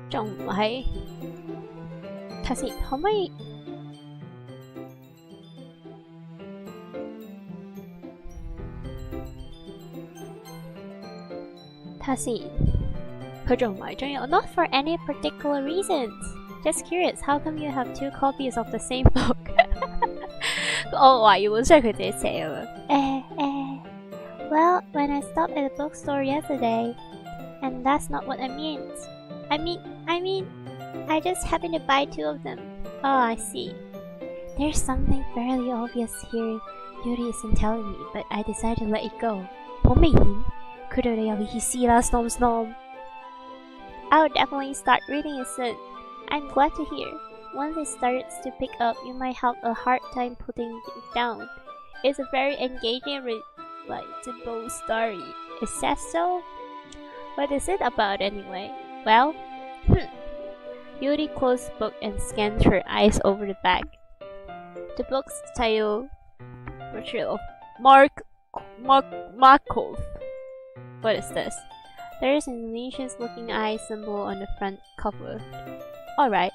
仲唔係睇先，可唔可以？睇下先，佢仲唔係中意我 ？Not for any particular reasons. Just curious, how come you have 2 copies of the same book? 我懷疑本書係佢自己寫㗎。Well, when I stopped at the bookstore yesterday, and that's not what I meant. I mean, I just happened to buy 2 of them. Oh, I see. There's something fairly obvious here Yuri isn't telling me, but I decided to let it go. 好明顯，佢對你有意思啦，Snom。I'll definitely start reading it soon. I'm glad to hear. Once it starts to pick up, you might have a hard time putting it down. It's a very engaging, relatable story. Is that so? What is it about anyway? Well, Yuri closed the book and scanned her eyes over the back. The book's title, Portrait of Markov. What is this? There is an Indonesian-looking eye symbol on the front cover. Alright,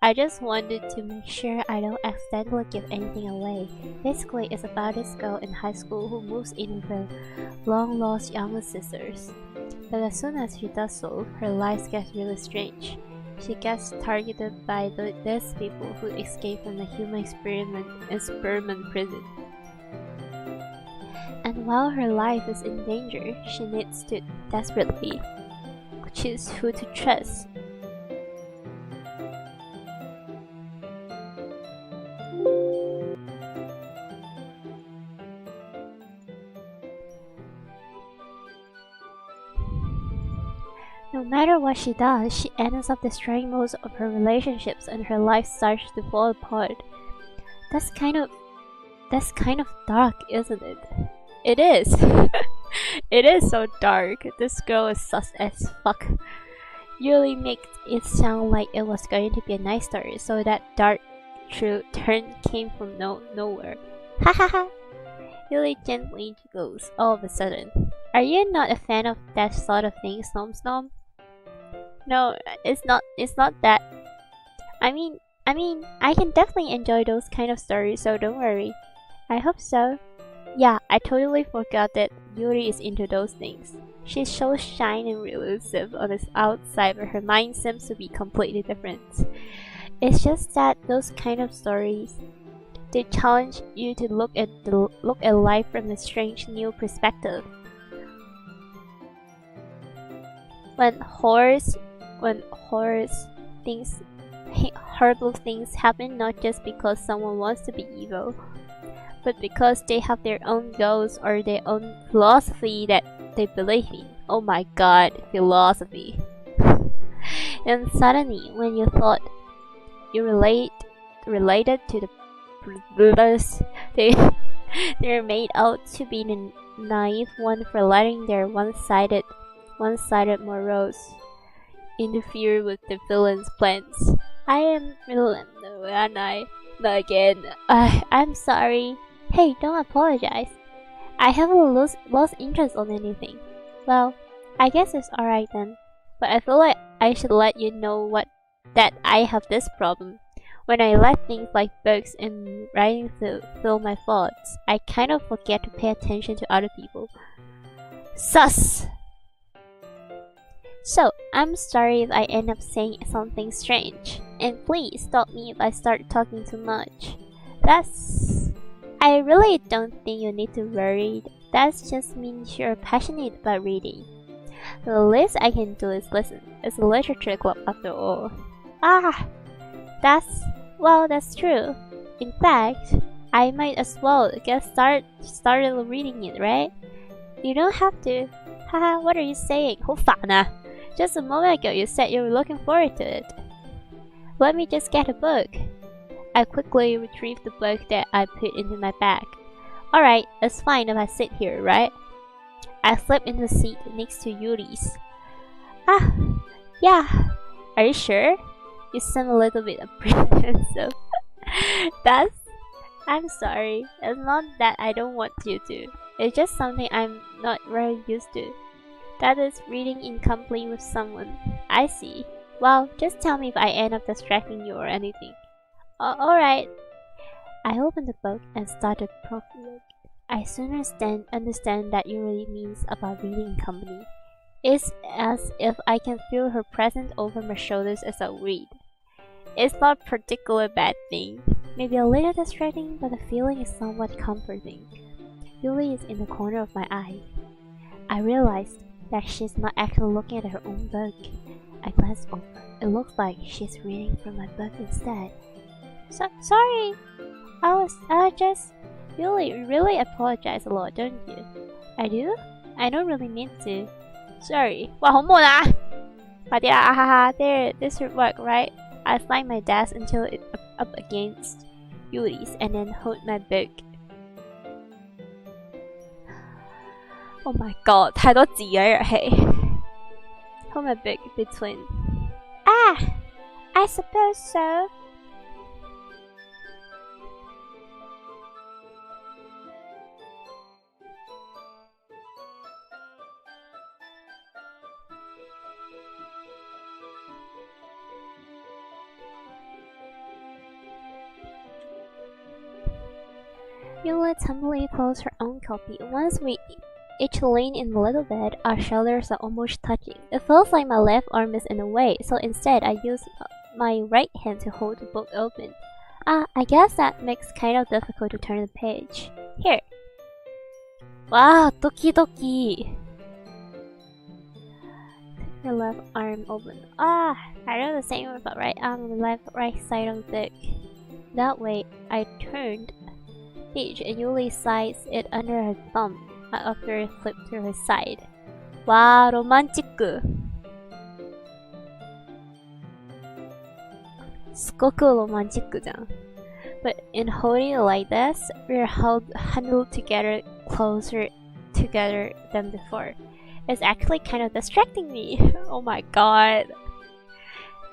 I just wanted to make sure I don't accidentally give anything away. Basically, it's about this girl in high school who moves in with her long-lost younger sisters. But as soon as she does so, her life gets really strange. She gets targeted by these people who escape from the human experiment prison. And while her life is in danger, she needs to desperately choose who to trust. No matter what she does, she ends up destroying most of her relationships and her life starts to fall apart. That's kind of dark, isn't it? It is. It is so dark. This girl is sus as fuck. Yuri makes it sound like it was going to be a nice story, so that dark true turn came from nowhere. Ha ha ha. Yuri gently goes all of a sudden. Are you not a fan of that sort of thing, Snom? No, it's not that. I mean, I can definitely enjoy those kind of stories, so don't worry. I hope so. Yeah, I totally forgot that Yuri is into those things. She's so shy and elusive on the outside, but her mind seems to be completely different. It's just that those kind of stories, they challenge you to look at life from a strange new perspective. When horrible things happen, not just because someone wants to be evil, but because they have their own goals or their own philosophy that they believe in. Oh my god, philosophy. And suddenly, when you thought you related to the brothers, they're made out to be the naive one for letting their one-sided morals interfere with the villain's plans. I am villain, and again. I'm sorry. Hey, don't apologize. I haven't lost interest on anything. Well, I guess it's alright then. But I feel like I should let you know that I have this problem. When I let things like books and writing fill my thoughts, I kind of forget to pay attention to other people. Sus! So, I'm sorry if I end up saying something strange. And please stop me if I start talking too much. I really don't think you need to worry. That just means you're passionate about reading. The least I can do is listen. It's a literature club after all. That's true. In fact, I might as well get started reading it, right? You don't have to. Haha, what are you saying? 好煩啊! Just a moment ago you said you were looking forward to it. Let me just get a book. I quickly retrieved the book that I put into my bag. Alright, it's fine if I sit here, right? I slipped into the seat next to Yuri's. Yeah. Are you sure? You seem a little bit apprehensive. I'm sorry. It's not that I don't want you to. It's just something I'm not very used to. That is reading in company with someone. I see. Well, just tell me if I end up distracting you or anything. Alright. I opened the book and started prologue. I soon understand that Yuri means about reading in company. It's as if I can feel her presence over my shoulders as I read. It's not a particularly bad thing. Maybe a little distracting, but the feeling is somewhat comforting. Yuri is in the corner of my eye. I realized that she's not actually looking at her own book. I glanced over. It looks like she's reading from my book instead. Sorry. I was just... You really apologize a lot, don't you? I do? I don't really mean to. Sorry. 哇，好悶啊！快啲啦，哈哈 There, this should work, right? I slide my desk until it's up against Yuli's and then hold my book. Oh my god, 太多字啊！呢遊戲。Hold my book between. Ah, I suppose so. Yuli tumbly closed her own copy. Once we each lean in a little bit, our shoulders are almost touching. It feels like my left arm is in the way, so instead I use my right hand to hold the book open. I guess that makes kind of difficult to turn the page. Here. Wow, Doki Doki. Her left arm open. I do the same with the right arm on the right side of the book. That way, I turned page and Yuli slides it under her thumb after it flipped to her side. Wow, romantic. すごく romantic じゃん。But in holding it like this, we're huddled together closer together than before. It's actually kind of distracting me. Oh my god.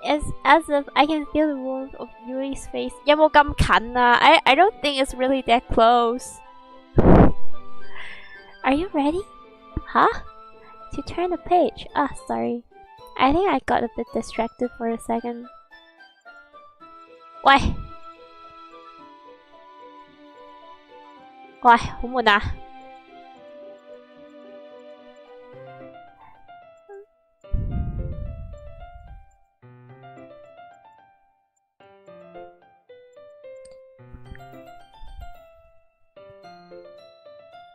It's as if I can feel the warmth of Yuri's face. 有冇咁近啊? I don't think it's really that close. Are you ready? Huh? To turn the page. Sorry. I think I got a bit distracted for a second. 喂，好悶啊！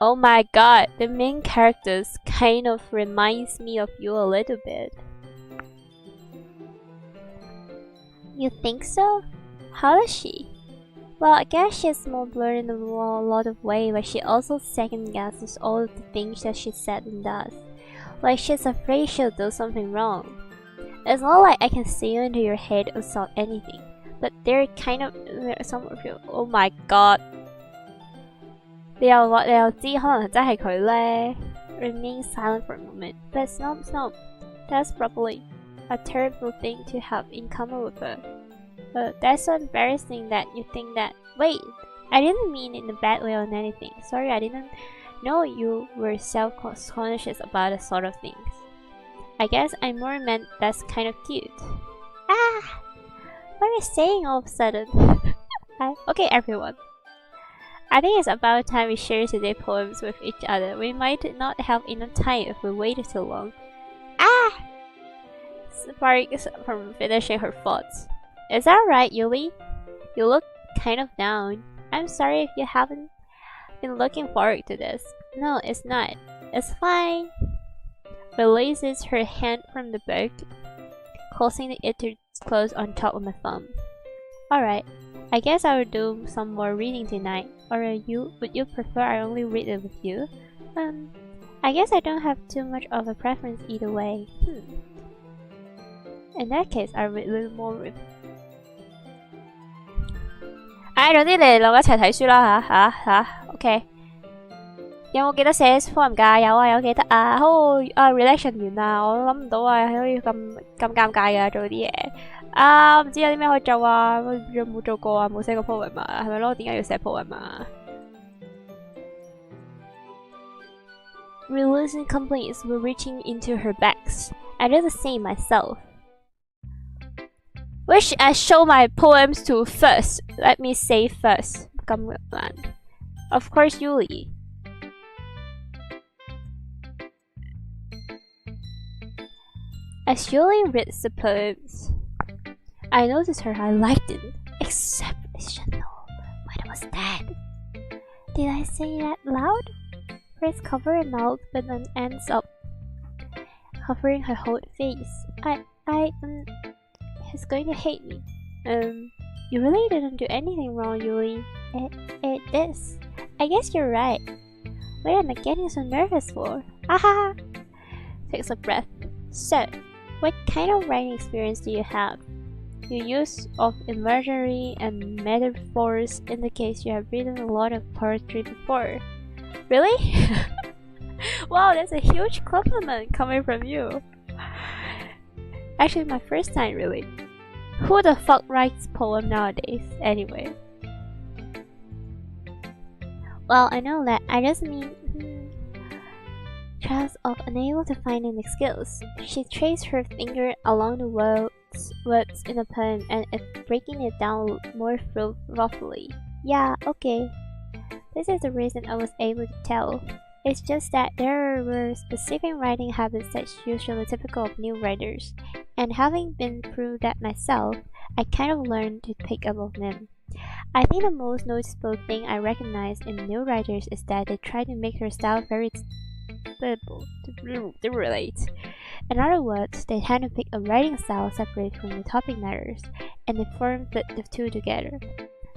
Oh my god, the main characters kind of reminds me of you a little bit. You think so? How is she? Well, I guess she's more blurred in a lot of ways, but she also second guesses all of the things that she said and does. Like she's afraid she'll do something wrong. It's not like I can see into your head or solve anything, but they're kind of some of you. Oh my god. 你又知可能真係佢呢 Remain silent for a moment. But Snob, that's probably a terrible thing to have in common with her. That's so embarrassing that you think that. Wait, I didn't mean in a bad way or anything. Sorry, I didn't know you were self-conscious about that sort of things. I guess I more meant that's kind of cute. What are you saying all of a sudden? Okay, everyone. I think it's about time we share today's poems with each other. We might not have enough time if we waited too long. Sparks from finishing her thoughts. Is that right, Yuli? You look kind of down. I'm sorry if you haven't been looking forward to this. No, it's not. It's fine. Releases her hand from the book, closing it to close on top of my thumb. Alright, I guess I will do some more reading tonight. Or would you prefer I only read it with you? I guess I don't have too much of a preference either way. In that case, I'll read a little more with... 總之你哋兩個一齊睇書啦吓 OK。有冇記得寫 form 㗎？有記得啊。好，reaction 完啦，我諗唔到啊，可以咁尷尬㗎，做啲嘢。唔知有啲咩可以做啊？有冇做過啊？冇寫過 poem 啊？係咪咯？點解要寫 poem 啊？Releasing complaints were reaching into her bags. I did the same myself. Which I show my poems to first. Let me say first. 咁難。Of course, Yuli. As Yuli reads the poems, I noticed her highlighted, except Chanel. What was that? Did I say that loud? First cover her mouth, but then ends up covering her whole face. He's going to hate me. You really didn't do anything wrong, Yuli. It is. I guess you're right. What am I getting so nervous for? Haha! Takes a breath. So, what kind of writing experience do you have? Your use of imagery and metaphors indicates you have written a lot of poetry before. Really? Wow, that's a huge compliment coming from you. Actually, my first time, really. Who the fuck writes poem nowadays, anyway? Well, I know that. I just mean trials of unable to find any skills. She traced her finger along the words in the poem and is breaking it down more roughly. Yeah, okay. This is the reason I was able to tell. It's just that there were specific writing habits that's usually typical of new writers, and having been through that myself, I kind of learned to pick up on them. I think the most noticeable thing I recognize in new writers is that they try to make their style very stable to relate. In other words, they tend to pick a writing style separate from the topic matters, and they form the two together.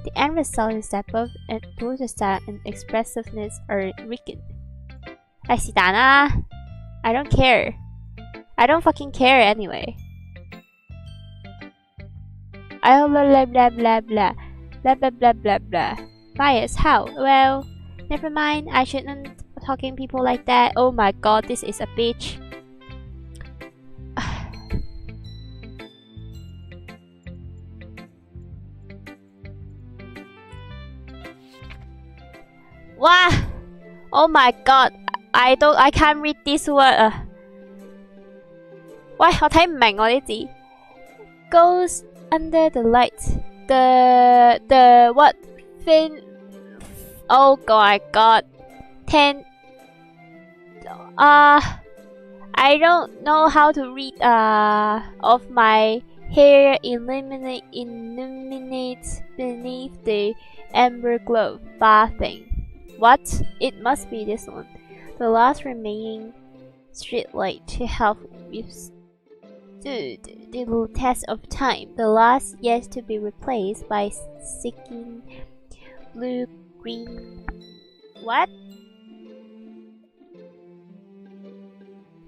The end result is that both the style and expressiveness are weakened. I see Dana. I don't care. I don't fucking care anyway. I blah blah blah blah blah blah blah blah blah. Bias? How? Well, never mind. I shouldn't talking people like that. Oh my god, this is a bitch. Wow! Oh my god! I can't read this word 啊！喂，我睇唔明我啲字。Goes under the light. The what thin? Oh my god! I don't know how to read. Of my hair illuminates beneath the amber glow. Bathing. What? It must be this one. The last remaining streetlight to help withstood the test of time. The last yet to be replaced by seeking blue-green. What?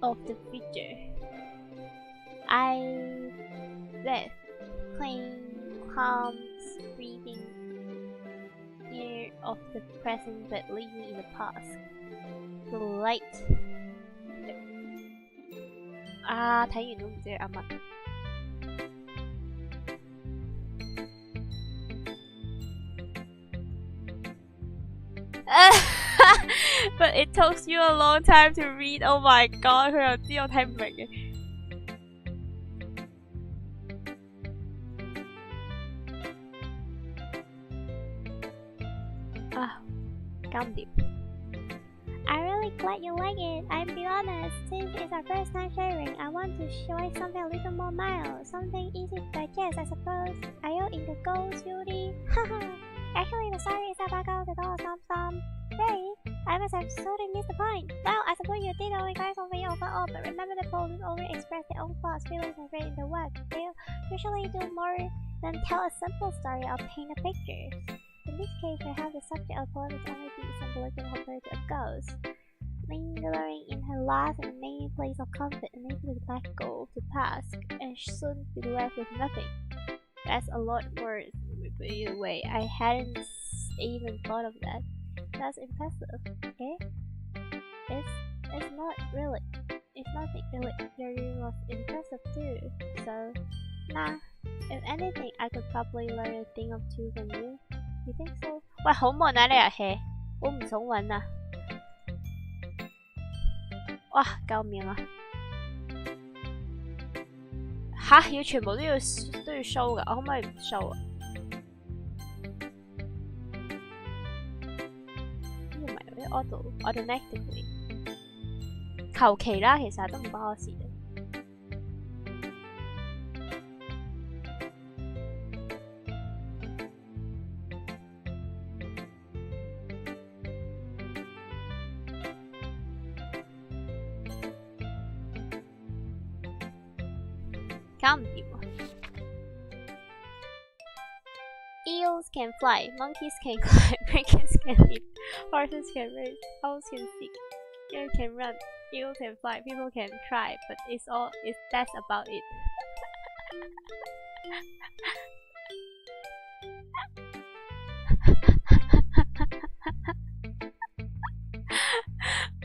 Of the future. I breath, clean, calm, breathing. Near of the present but living in the past. The light. 睇完都唔知啱乜。But it takes you a long time to read. Oh my god， 佢又知我睇唔明嘅。搞唔掂。I'm really glad you like it. I'm be honest, since it's our first time sharing, I want to show you something a little more mild, something easy to digest, I suppose. Are you into ghosts, Yuri? Haha. Actually, the story is about ghosts at all, some. Really? I must have totally missed the point. Well, I suppose you did only guys over overall, but remember the poems only express their own thoughts, feelings, and read in the work. They usually do more than tell a simple story or paint a picture. In this case, perhaps the subject of the poem is only the symbolism compared to a ghost, lingering in her last and remaining place of comfort, unable to let go to pass, and soon be left with nothing. That's a lot more way. I hadn't even thought of that. That's impressive, okay? It's not really. It's nothing really. Your reading was impressive too. So Nah. If anything, I could probably learn a thing or two from you. You think so? 喂，好悶啊！呢日 hea，我唔想揾啊！哇，救命啊！吓，要全部都要 show 噶，我可唔可以唔 show 啊？呢個唔係有啲 automatically， 求其啦，其實都唔關我事嘅。搞唔掂啊 ！Eels can fly, monkeys can climb, monkeys can leap, horses can race, owls can seek, deer can run, eagles can fly, people can cry, but that's about it.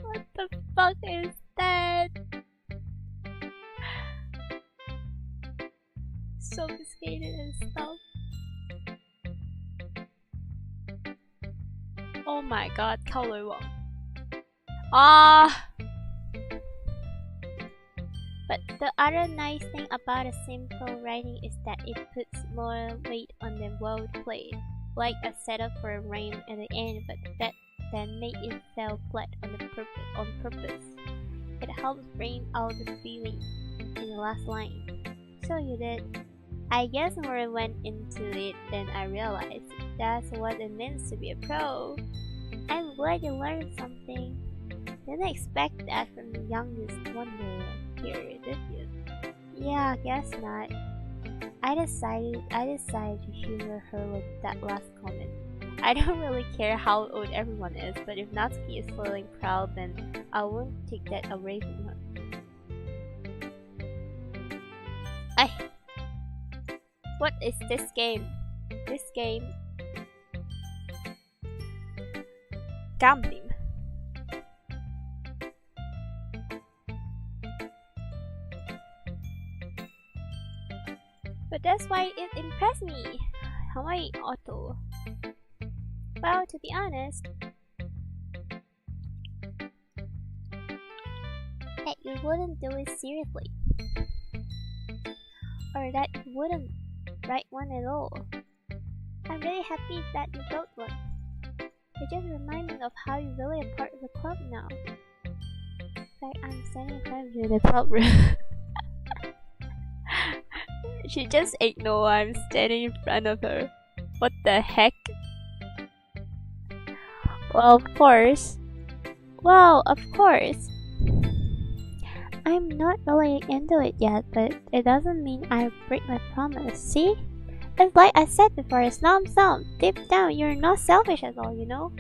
What the fuck is that? Sophisticated and stuff. Oh my god, 溝女王。But the other nice thing about a simple writing is that it puts more weight on the word played, like a setup for a rhyme at the end, but that then make it fell flat on purpose. It helps bring out the feeling in the last line. So you did. I guess more I went into it than I realized. That's what it means to be a pro. I'm glad you learned something. Didn't expect that from the youngest wonder here, did you? Yeah, guess not. I decided to humor her with that last comment. I don't really care how old everyone is, but if Natsuki is feeling proud, then I won't take that away from her. What is this game? This game. Gambling. But that's why it impressed me. Hawaii Auto. Well, to be honest, that you wouldn't do it seriously. Or that you wouldn't write one at all. I'm really happy that you wrote one. It just reminds me of how you're really a part of the club now. Like I'm standing in front of you in the club room. She just ignored I'm standing in front of her. What the heck? Well, of course. I'm not really into it yet, but it doesn't mean I break my promise, see? It's like I said before, Snom, deep down, you're not selfish at all, you know?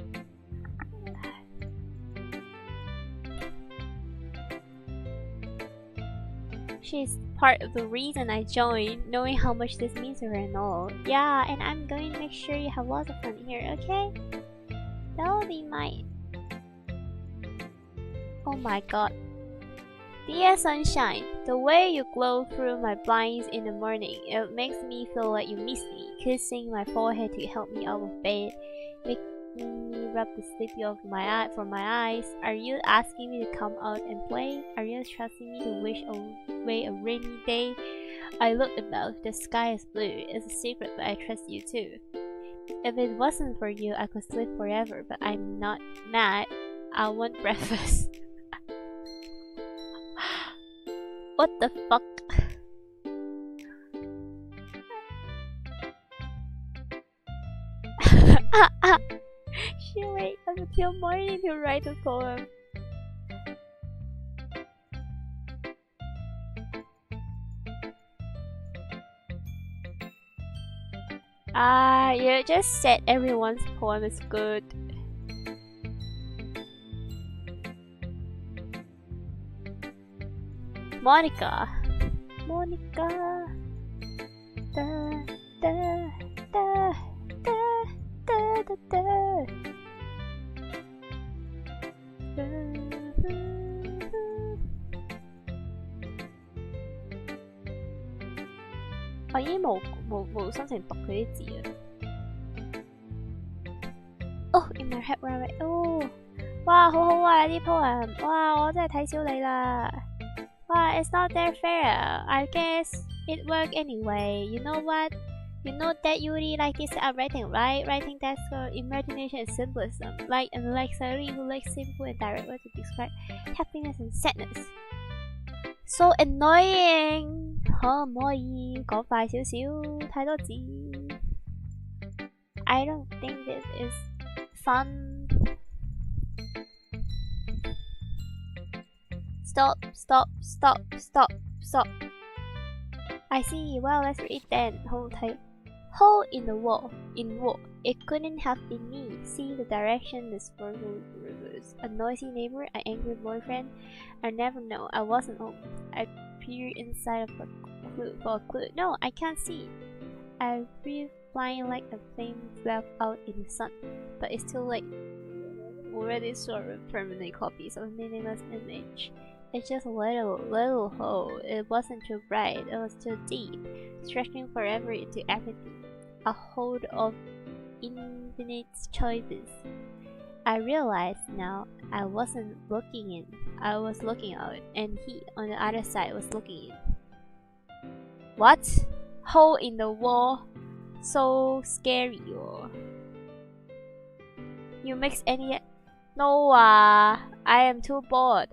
She's part of the reason I joined, knowing how much this means to her and all. Yeah, and I'm going to make sure you have lots of fun here, okay? That'll be mine. Oh my god. Dear sunshine, the way you glow through my blinds in the morning, it makes me feel like you miss me. Kissing my forehead to help me out of bed, making me rub the sleepy from my eyes. Are you asking me to come out and play? Are you trusting me to wish away a rainy day? I looked above. The sky is blue. It's a secret, but I trust you too. If it wasn't for you, I could sleep forever, but I'm not mad. I want breakfast. What the fuck? She waited until morning to write the poem. You just said everyone's poem is good. Monica. Da, da, da, da, da, da, da. 經冇心情讀佢啲字啊。Oh, in my head, right? Oh, 哇，好好啊啲 poem， 哇，我真係睇小你啦。哇 ，it's not that fair. I guess it worked anyway. You know what? You know that you really like this art writing, right? Writing that's called imagination and symbolism. Like Sari who likes simple and direct words to describe happiness and sadness. So annoying. 可唔可以講快少少？太多字。I don't think this is fun. Stop. I see. Well, let's read then. Hole in the wall. In war. It couldn't have been me. See the direction the sparkle reverse. A noisy neighbor, an angry boyfriend. I never know. I wasn't home. I peered inside for a clue. No, I can't see. I breathe flying like a flame left out in the sun. But it's too late. Already sort of permanent copies of a meaningless image. It's just a little hole. It wasn't too bright. It was too deep, stretching forever into everything. A hole of infinite choices. I realized now I wasn't looking in. I was looking out, and he on the other side was looking in. What? Hole in the wall? So scary. You mix any? No. I am too bored.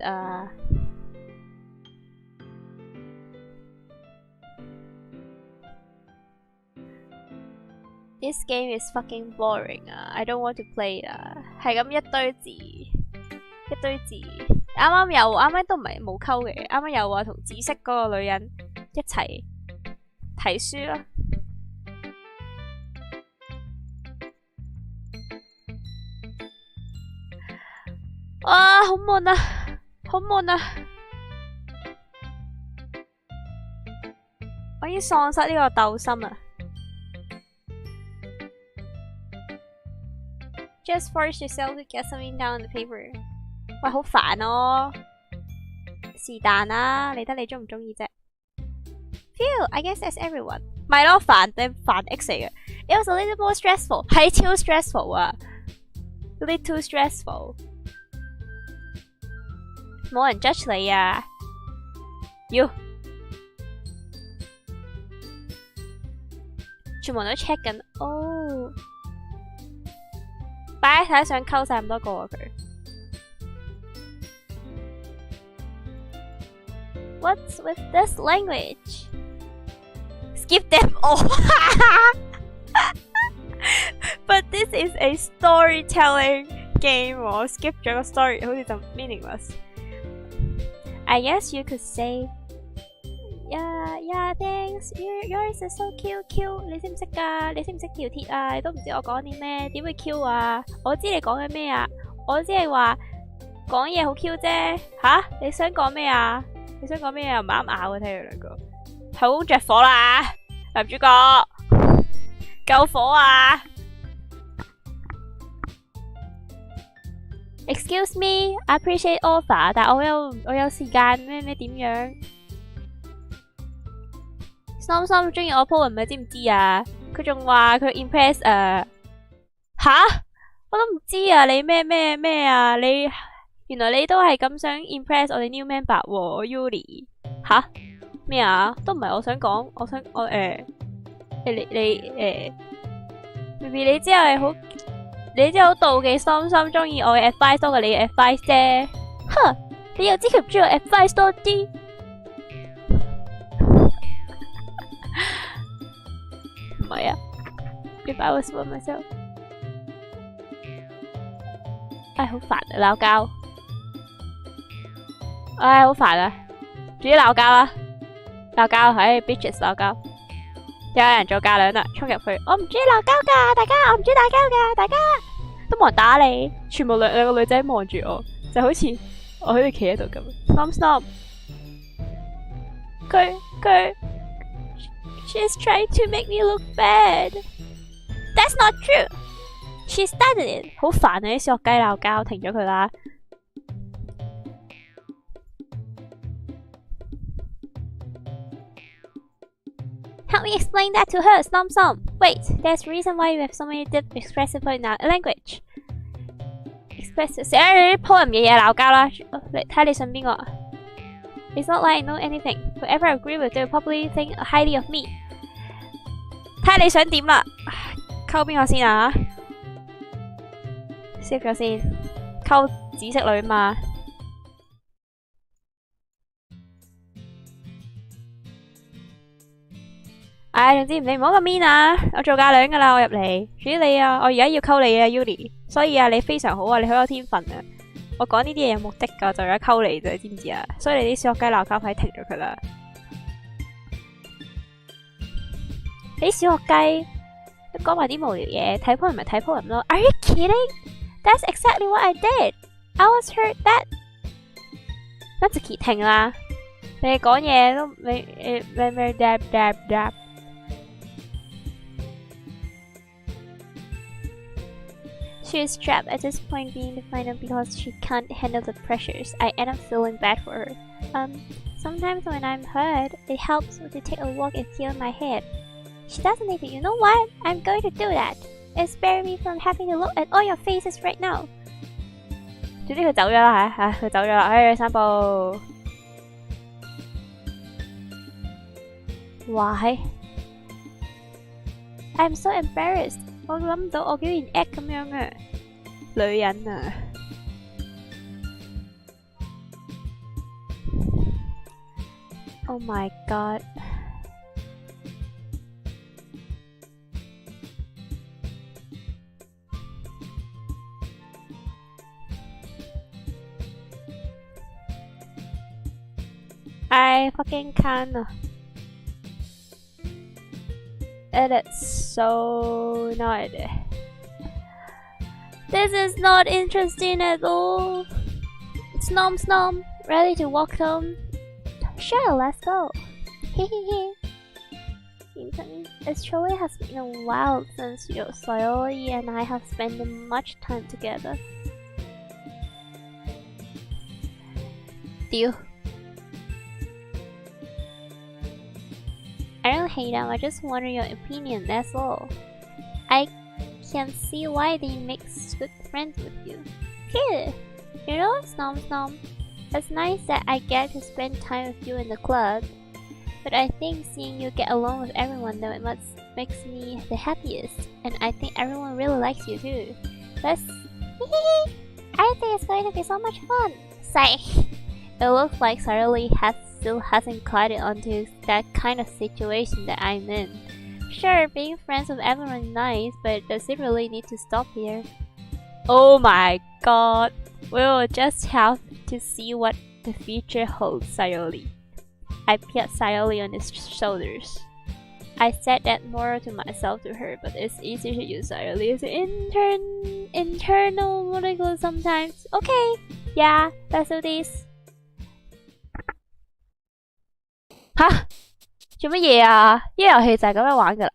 This game is fucking boring. I don't want to play. 係咁一堆字，啱都唔係冇溝嘅，啱啱又話同紫色嗰個女人一齊睇書啦。哇，好悶啊！我已經喪失呢個鬥心啊！ Just force yourself to get something down on the paper。喂，好煩咯！是但啦，理得你中唔中意啫。Phew, I guess that's everyone。咪咯，煩定煩 X 嚟嘅。It was a little more stressful， 係超 stressful 啊 ，little stressful。冇人 judge 你啊！要，全部人都 check 緊。哦。 擺睇想溝晒咁多個啊佢。What's with this language? Skip them all. But this is a storytelling game. 我 skip 咗個 story， 好似就 meaningless. I guess you could say, yeah, thanks. Yours is so cute. 你識唔識㗎？你識唔識條鐵啊？你都唔知我講啲咩？點會 Q 啊？我知你講緊咩啊？我只係話講嘢好 Q 啫。吓？你想講咩啊？你想講咩啊？唔啱咬啊！睇佢兩個，好着火啦！男主角，救火啊 ！Excuse me, I appreciate offer， 但我有時間咩點樣？ 心中意我 po 文咪知唔知啊？佢仲話佢 impress 吓？我都唔知啊！你咩啊？你原來你都係咁想 impress 我哋 new member 喎 ，Yuri 吓？咩啊？都唔係我想講，你你真係好，你真係好妒忌心中意我嘅 advice 多過你嘅 advice 啫。哼！你又知佢唔中意我 advice 多啲？ 唔係啊 ，If I was for myself， 唉，好煩啊，鬧交，唉，好煩啊，自己鬧交啦，鬧交，唉 ，bitches 鬧交，有人做架樑啦，衝入去，我唔中意鬧交㗎，大家，我唔中意打交㗎，大家都冇人打你，全部兩個女仔望住我，就好似我喺度企喺度咁 ，stop， 佢。 She's trying to make me look bad. That's not true. She started it. 好煩啊！啲小學雞鬧交，停咗佢啦。Help Let me explain that to her, Snom Snom. Wait, there's a reason why you have so many different expressive language. Expressive 寫啲 poem 嘅嘢鬧交啦，你睇你信邊個 It's not like I know anything. Whoever I agree with, they will probably think highly of me. 睇下你想點啦，溝邊個先啊 ？Save 咗先，溝紫色女嘛。唉，總之你唔好咁 mean 啊！我做嫁娘噶啦，我入嚟。主你啊，我而家要溝你啊 ，Yuli。所以啊，你非常好啊，你好有天分啊！我講呢啲嘢有目的㗎，就而家溝你啫，知唔知啊？所以你啲小學雞鬧交快停咗佢啦！你小學雞都講埋啲無聊嘢，睇 poem 咪睇 poem 咯。Are you kidding? That's exactly what I did. I was hurt that. 一直揭停啦！你講嘢都你 dab。She is trapped at this point being the final because she can't handle the pressures. I end up feeling bad for her. Sometimes when I'm hurt, it helps to take a walk and clear my head. She doesn't need it. You know what? I'm going to do that. And spare me from having to look at all your faces right now. 總之佢走咗啦嚇，佢走咗啦，去散步。Why? I'm so embarrassed. 我諗唔到我竟然 act 咁樣啊！女人啊 ！Oh my god！ I fucking can't. It's so not. This is not interesting at all. Snom Snom, ready to walk home? Sure, let's go. Hehehe. It truly has been a while since Sayori and I have spent much time together. Deal. I don't hate them, I just wonder your opinion, that's all. I can see why they make good friends with you. Here! You know, Snom Snom, it's nice that I get to spend time with you in the club, but I think seeing you get along with everyone though it makes me the happiest, and I think everyone really likes you too. Let's... I think it's going to be so much fun! Sigh! It looks like Sayori still hasn't caught it onto that kind of situation that I'm in. Sure, being friends with everyone is nice, but does it really need to stop here? Oh my god! We'll just have to see what the future holds, Sayori. I pat Sayori on his shoulders. I said that more to myself to her, but it's easy to use Sayori as an internal molecule sometimes. Okay, yeah, let's do this. 吓，做乜嘢啊？呢個遊戲就係咁樣玩噶啦，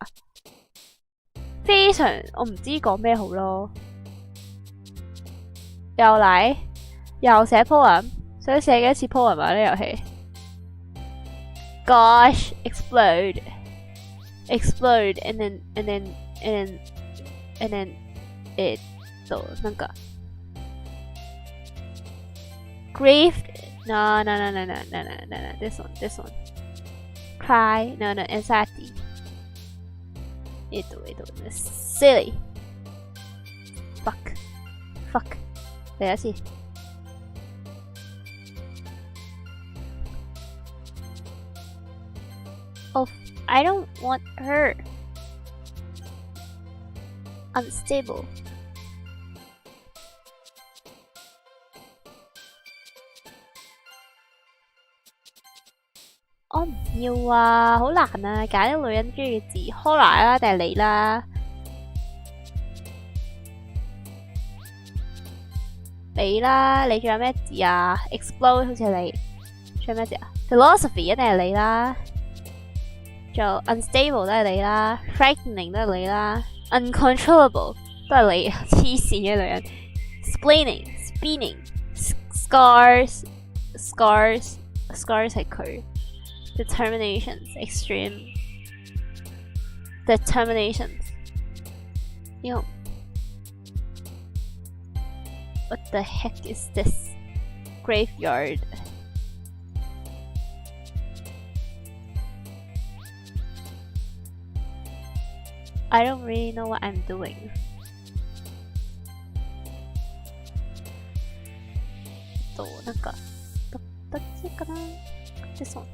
非常我唔知講咩好咯。又嚟，又寫 poem，想寫幾多次 poem 啊？呢遊戲 ？Gosh, explode, and then なんか grief. No, this one. Cry, no, anxiety. Silly. Fuck. 嚟一次。Oh, I don't want her. Unstable.我唔要啊，好難啊！揀啲女人中意嘅字 ，Hora 啦定係你啦？你啦，你仲有咩字啊 ？Explode 好似係你，仲有咩字啊 ？Philosophy 一定係你啦，仲有 unstable 都係你啦 ，frightening 都係你啦 ，uncontrollable 都係你，黐線嘅女人 ，splaining、spinning、scars 係佢。Determinations, extreme. determinations. Yo. What the heck is this? Graveyard. I don't really know what I'm doing. This one.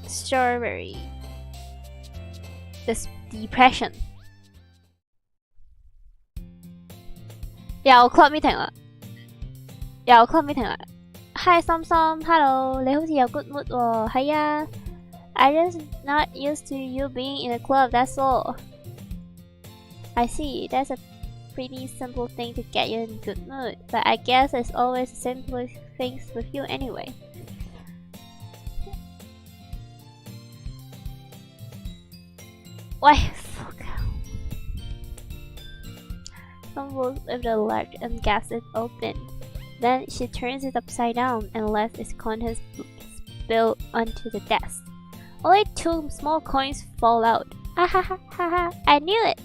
Strawberry. This depression. 又 club meeting 啦，又 club meeting 啦。Hi 心心 ，hello， 你好似有 good mood 喎，係啊。I just not used to you being in a club, that's all. I see, that's a pretty simple thing to get you in good mood, but I guess it's always the simple things with you anyway. Why? Fuck. Someone with the latch and gets it open. Then she turns it upside down and lets its contents spill onto the desk. Only 2 small coins fall out. Ah ha ha ha ha! I knew it!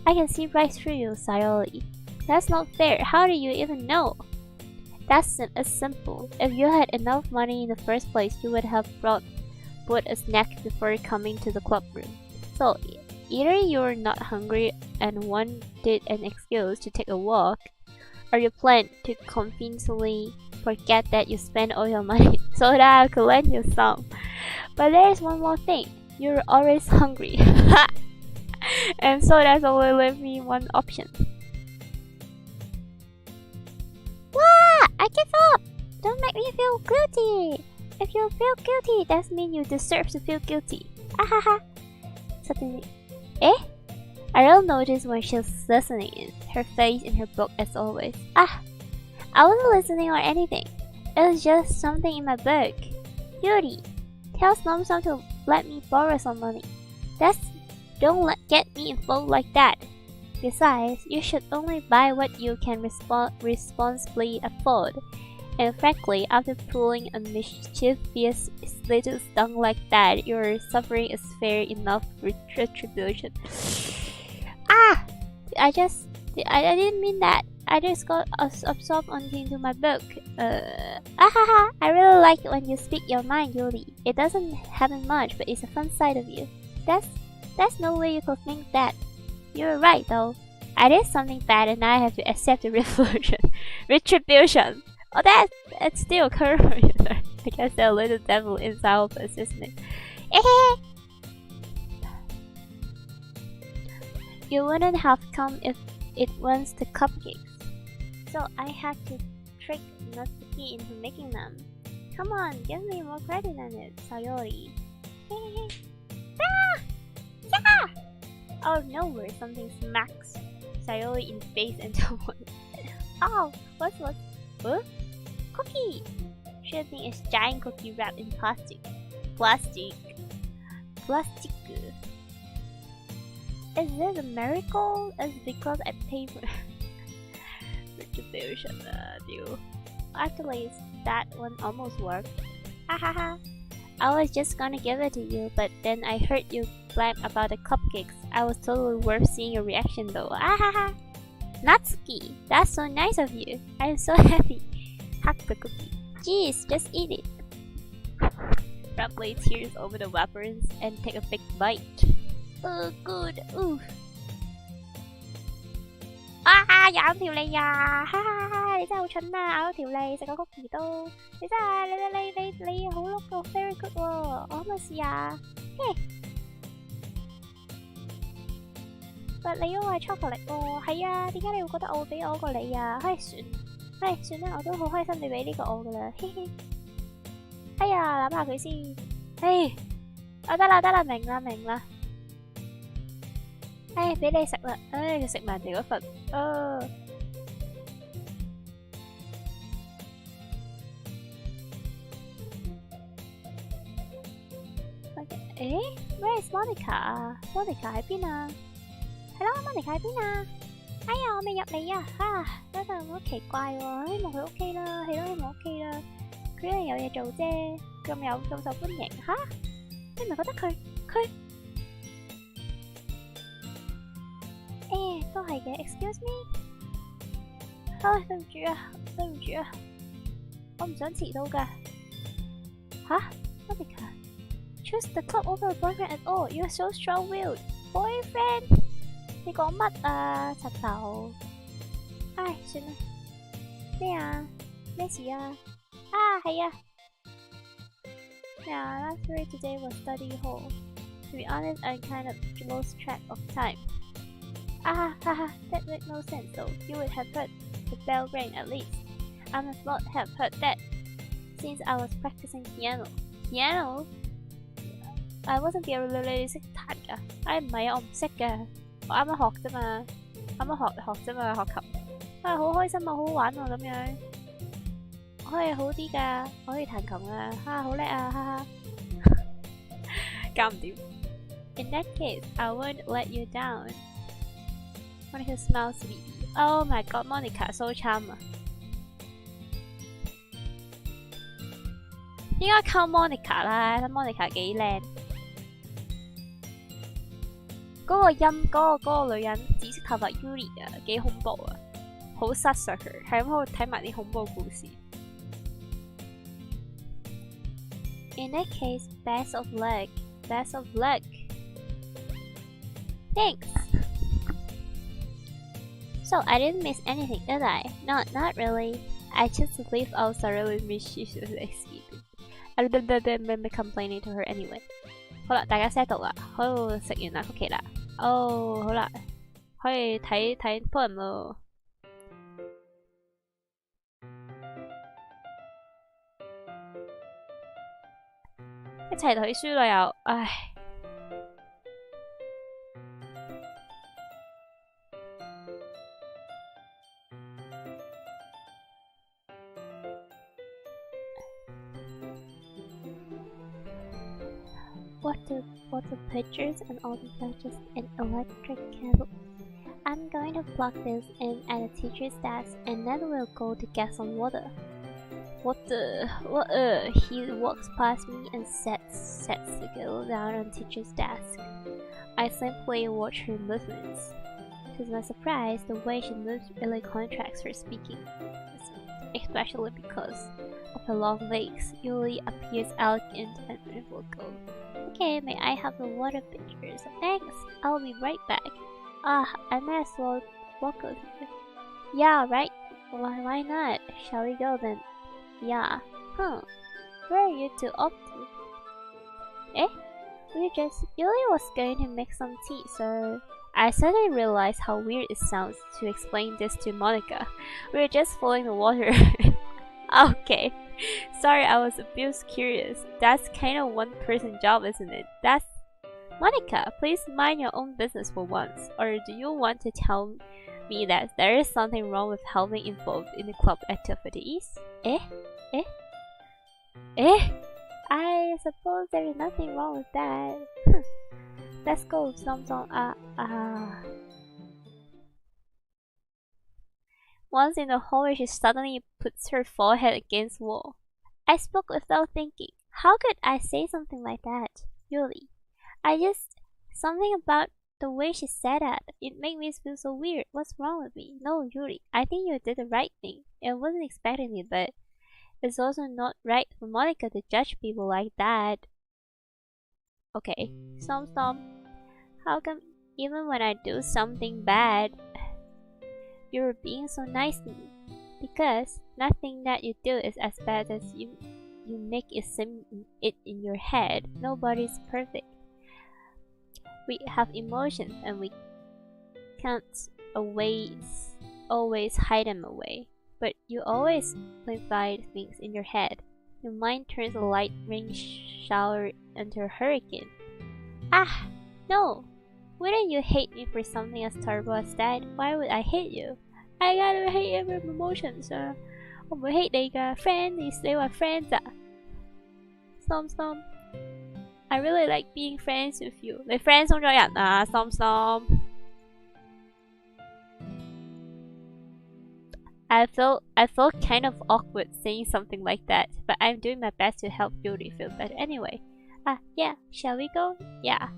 I can see right through you, Sayori. That's not fair. How do you even know? It's simple. If you had enough money in the first place, you would have bought a snack before coming to the club room. So, either you're not hungry and wanted an excuse to take a walk, or you plan to conveniently forget that you spent all your money so that I could lend you some. But there's one more thing. You're always hungry. And so that's only left me one option. What? I give up! Don't make me feel guilty! If you feel guilty, that means you deserve to feel guilty. Ahaha. Suddenly, I don't notice when she's listening, her face in her book as always. I wasn't listening or anything. It was just something in my book. Yuri, tell Snom to let me borrow some money. Don't get me involved like that. Besides, you should only buy what you can responsibly afford. And frankly, after pulling a mischievous little stunt like that, your suffering is fair enough retribution. I didn't mean that. I just got absorbed into my book. I really like it when you speak your mind, Yuri. It doesn't happen much, but it's a fun side of you. There's no way you could think that. You're right, though. I did something bad and I have to accept the retribution. Oh, that's still karma. I guess the little devil inside of us, isn't it? You wouldn't have come if it was the cupcakes. So I had to trick Natsuki into making them. Come on, give me more credit than it, Sayori. Yeah! Out of nowhere, something smacks Sayori in the face and someone. Oh, what's? Huh? Cookie! Shipping is giant cookie wrapped in plastic. Plastic. Is this a miracle? It's because I paid for retribution deal. Actually, that one almost worked. Hahaha. I was just gonna give it to you, but then I heard you blab about the cupcakes. I was totally worth seeing your reaction though. Ahaha! Natsuki, that's so nice of you. I'm so happy. Hack the cookie. Jeez, just eat it. Rapidly tears over the weapons and take a big bite. Oh, good. Ooh. 有條脷啊！哈哈哈！你真係好蠢啊！咬咗條脷，食個曲奇都，你真係你好 look 到 very good 喎！我可唔可以試下？嘿，但你嗰個係 chocolate 喎，係啊？點解你會覺得我會俾我個你啊？算啦，我都好開心你俾呢個我噶啦，嘿嘿。哎呀，諗下佢先。得啦，明啦。俾你食啦，佢食埋人哋嗰份，Where is Monica 啊 ？Monica 喺邊啊？係咯 ，Monica 喺邊啊？哎呀，我未入嚟啊！真係好奇怪喎，希望佢 OK 啦，係咯，希望 OK 啦。佢一樣有嘢做啫，咁受歡迎吓？你唔係覺得佢嘅。Excuse me？對唔住啊，對唔住啊，我唔想遲到㗎。吓 ？Monica, choose the club over a boyfriend at all. You're so strong-willed. Boyfriend？你講乜啊，柒頭？唉，算啦。咩啊？咩事啊？啊，係啊。Yeah, last period today was study hall. To be honest, I kind of lost track of time. Ah, haha, that makes no sense though. You would have heard the bell ring at least. I must not have heard that, since I was practicing piano. Piano? I wasn't the really 識彈㗎。唉，唔係啊，我唔識㗎。我啱啱學啫嘛，啱啱學啫嘛，學琴。啊，好開心啊，好好玩啊，咁樣。我可以好啲㗎，我可以彈琴啊，哈，好叻啊，哈哈。搞唔掂。In that case, I won't let you down. Monica smiles sweetly. Oh my god, Monica so charm 啊！應該溝 Monica 啦，睇 Monica 幾靚。嗰個音，嗰個女人紫色頭髮 Yuri 啊，幾恐怖啊！好失實佢，係咁喺度睇埋啲恐怖故事。In that case, best of luck. Best of luck. Thanks. So I didn't miss anything, did I? Not really. I just believe I was thoroughly mischievously complaining to her anyway. 好啦，大家 settle 啦，可以食完啦曲奇啦。哦，好啦，可以睇 poem 咯。一齊睇書啦又，唉。Water pitchers and all the touches an electric candle. I'm going to plug this in at the teacher's desk and then we'll go to get some water. What? He walks past me and sets the girl down on teacher's desk. I simply watch her movements. To my surprise, the way she moves really contracts her speaking, especially because of her long legs. Yuli appears elegant and vocal. Okay, may I have the water pitchers? Thanks, I'll be right back. Ah, I may as well walk with you. Yeah, right? Why not? Shall we go then? Yeah. Where are you two off to? Yuli was going to make some tea, so I suddenly realized how weird it sounds to explain this to Monica. We were just following the water. Okay. Sorry, I was a bit curious. That's kind of one person job, isn't it? That's Monica, please mind your own business for once. Or do you want to tell me that there is something wrong with helping involved in the club activities? I suppose there is nothing wrong with that. Let's go, Song. Once in the hallway, she suddenly puts her forehead against the wall. I spoke without thinking. How could I say something like that? Yuli. Something about the way she said that. It made me feel so weird. What's wrong with me? No, Yuri. I think you did the right thing. I wasn't expecting it, but it's also not right for Monica to judge people like that. Okay. Stom. How come even when I do something bad, you're being so nice to me? Because nothing that you do is as bad as you make it seem in your head. Nobody's perfect. We have emotions and we can't always hide them away. But you always amplify things in your head. Your mind turns a light rain shower into a hurricane. Ah, no! Wouldn't you hate me for something as terrible as that? Why would I hate you? I gotta hate every emotions. 我唔會 hate 你㗎 ，friend 你話 friends 啊 ？Stom. I really like being friends with you. 你 friend 鬆咗人啊 ，Stom. I felt kind of awkward saying something like that, but I'm doing my best to help Yuri feel better anyway. Yeah, shall we go? Yeah.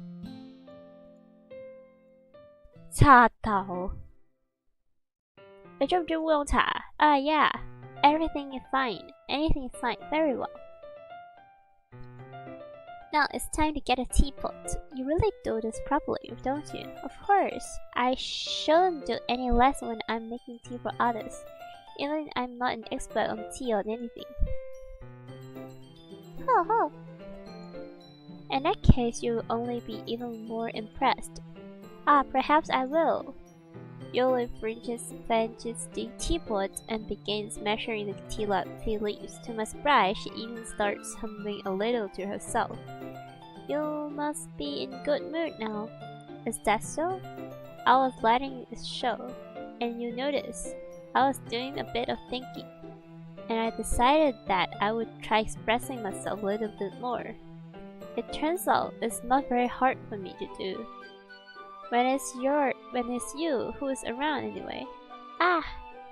插頭좀 우영차. Yeah. Everything is fine. Anything is fine. Very well. Now it's time to get a teapot. You really do this properly, don't you? Of course. I shouldn't do any less when I'm making tea for others. Even I'm not an expert on tea or anything. Ho. In that case, you'll only be even more impressed. Perhaps I will. Yuli frenches the teapot and begins measuring the tea leaves. To my surprise, she even starts humming a little to herself. You must be in good mood now. Is that so? I was letting it show, and you notice, I was doing a bit of thinking, and I decided that I would try expressing myself a little bit more. It turns out it's not very hard for me to do. When it's you who is around anyway.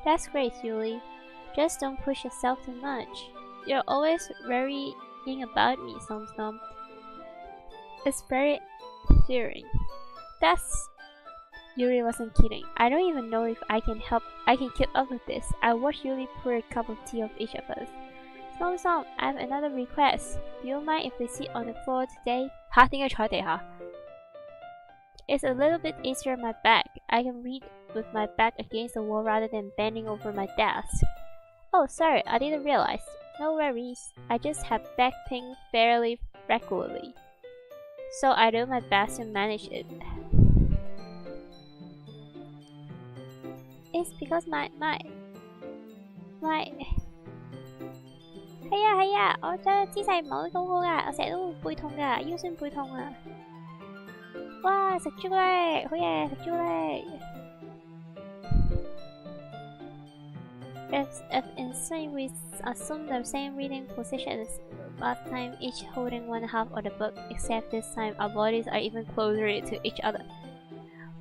That's great, Yuli. Just don't push yourself too much. You're always worrying about me, Som. It's very endearing. Yuri wasn't kidding. I don't even know if I can keep up with this. I watched Yuli pour a cup of tea of each of us. Som, I have another request. Do you mind if we sit on the floor today? It's a little bit easier on my back. I can read with my back against the wall rather than bending over my desk. Oh, sorry, I didn't realize. No worries. I just have back pain fairly regularly, so I do my best to manage it. It's because my 係啊，我真係姿勢唔係好好㗎，我成日都會背痛㗎，腰酸背痛啊！哇，食朱古力，好嘢，食朱古力。If insane, we assume the same reading position as last time, each holding one half of the book, except this time our bodies are even closer to each other.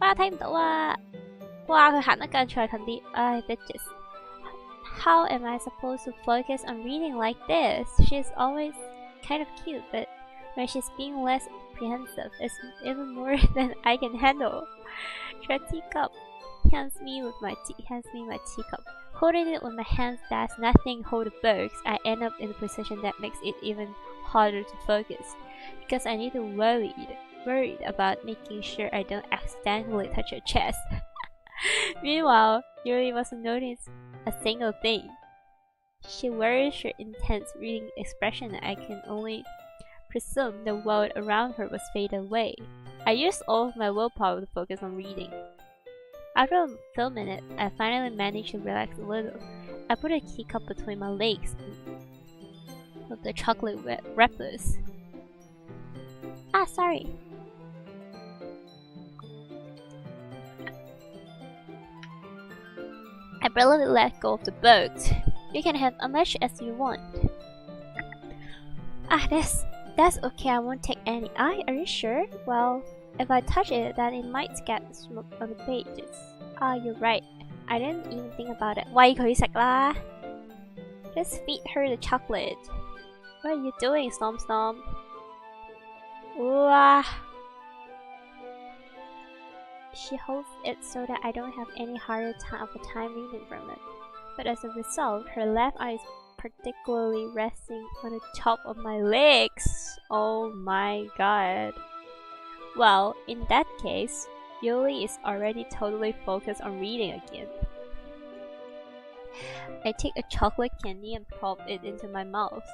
哇，睇唔到啊！哇，佢行得近啲，bitches. How am I supposed to focus on reading like this? She's always kind of cute, but when she's being less apprehensive, it's even more than I can handle. Her teacup hands me my teacup. Holding it with my hands does nothing hold the books. I end up in a position that makes it even harder to focus, because I need to worried about making sure I don't accidentally touch her chest. Meanwhile, Yuri wasn't noticing a single thing. She wears her intense reading expression, and I can only presume the world around her was faded away. I used all of my willpower to focus on reading. After a few minutes, I finally managed to relax a little. I put a teacup between my legs of the chocolate wrappers. Sorry. I barely let go of the book. You can have as much as you want. That's okay, I won't take any. Are you sure? Well, if I touch it, then it might get smoke on the pages. You're right. I didn't even think about it. 餵佢食啦! Just feed her the chocolate. What are you doing, Snom? She holds it so that I don't have any harder time reading from it. But as a result, her left eye is particularly resting on the top of my legs. Oh my god. Well, in that case, Yuli is already totally focused on reading again. I take a chocolate candy and pop it into my mouth.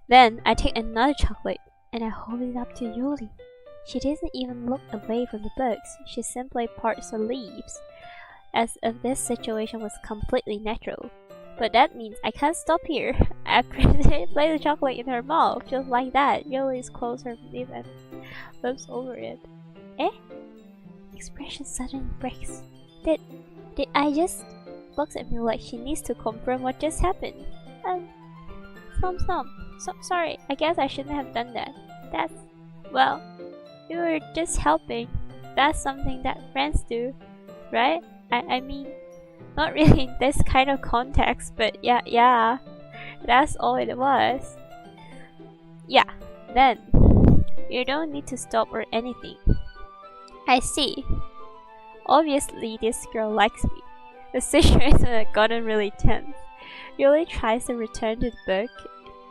Then I take another chocolate and I hold it up to Yuli. She doesn't even look away from the books. She simply parts her leaves, as if this situation was completely natural. But that means I can't stop here. I place the chocolate in her mouth, just like that. Yuli closes her lips and flips over it. Expression suddenly breaks. Did I just looks at me like she needs to confirm what just happened? Sorry. I guess I shouldn't have done that. Well, you were just helping. That's something that friends do, right? I mean, not really in this kind of context, but yeah, that's all it was. Yeah, then, you don't need to stop or anything. I see. Obviously, this girl likes me. The situation had gotten really tense. Yuli tries to return to the book,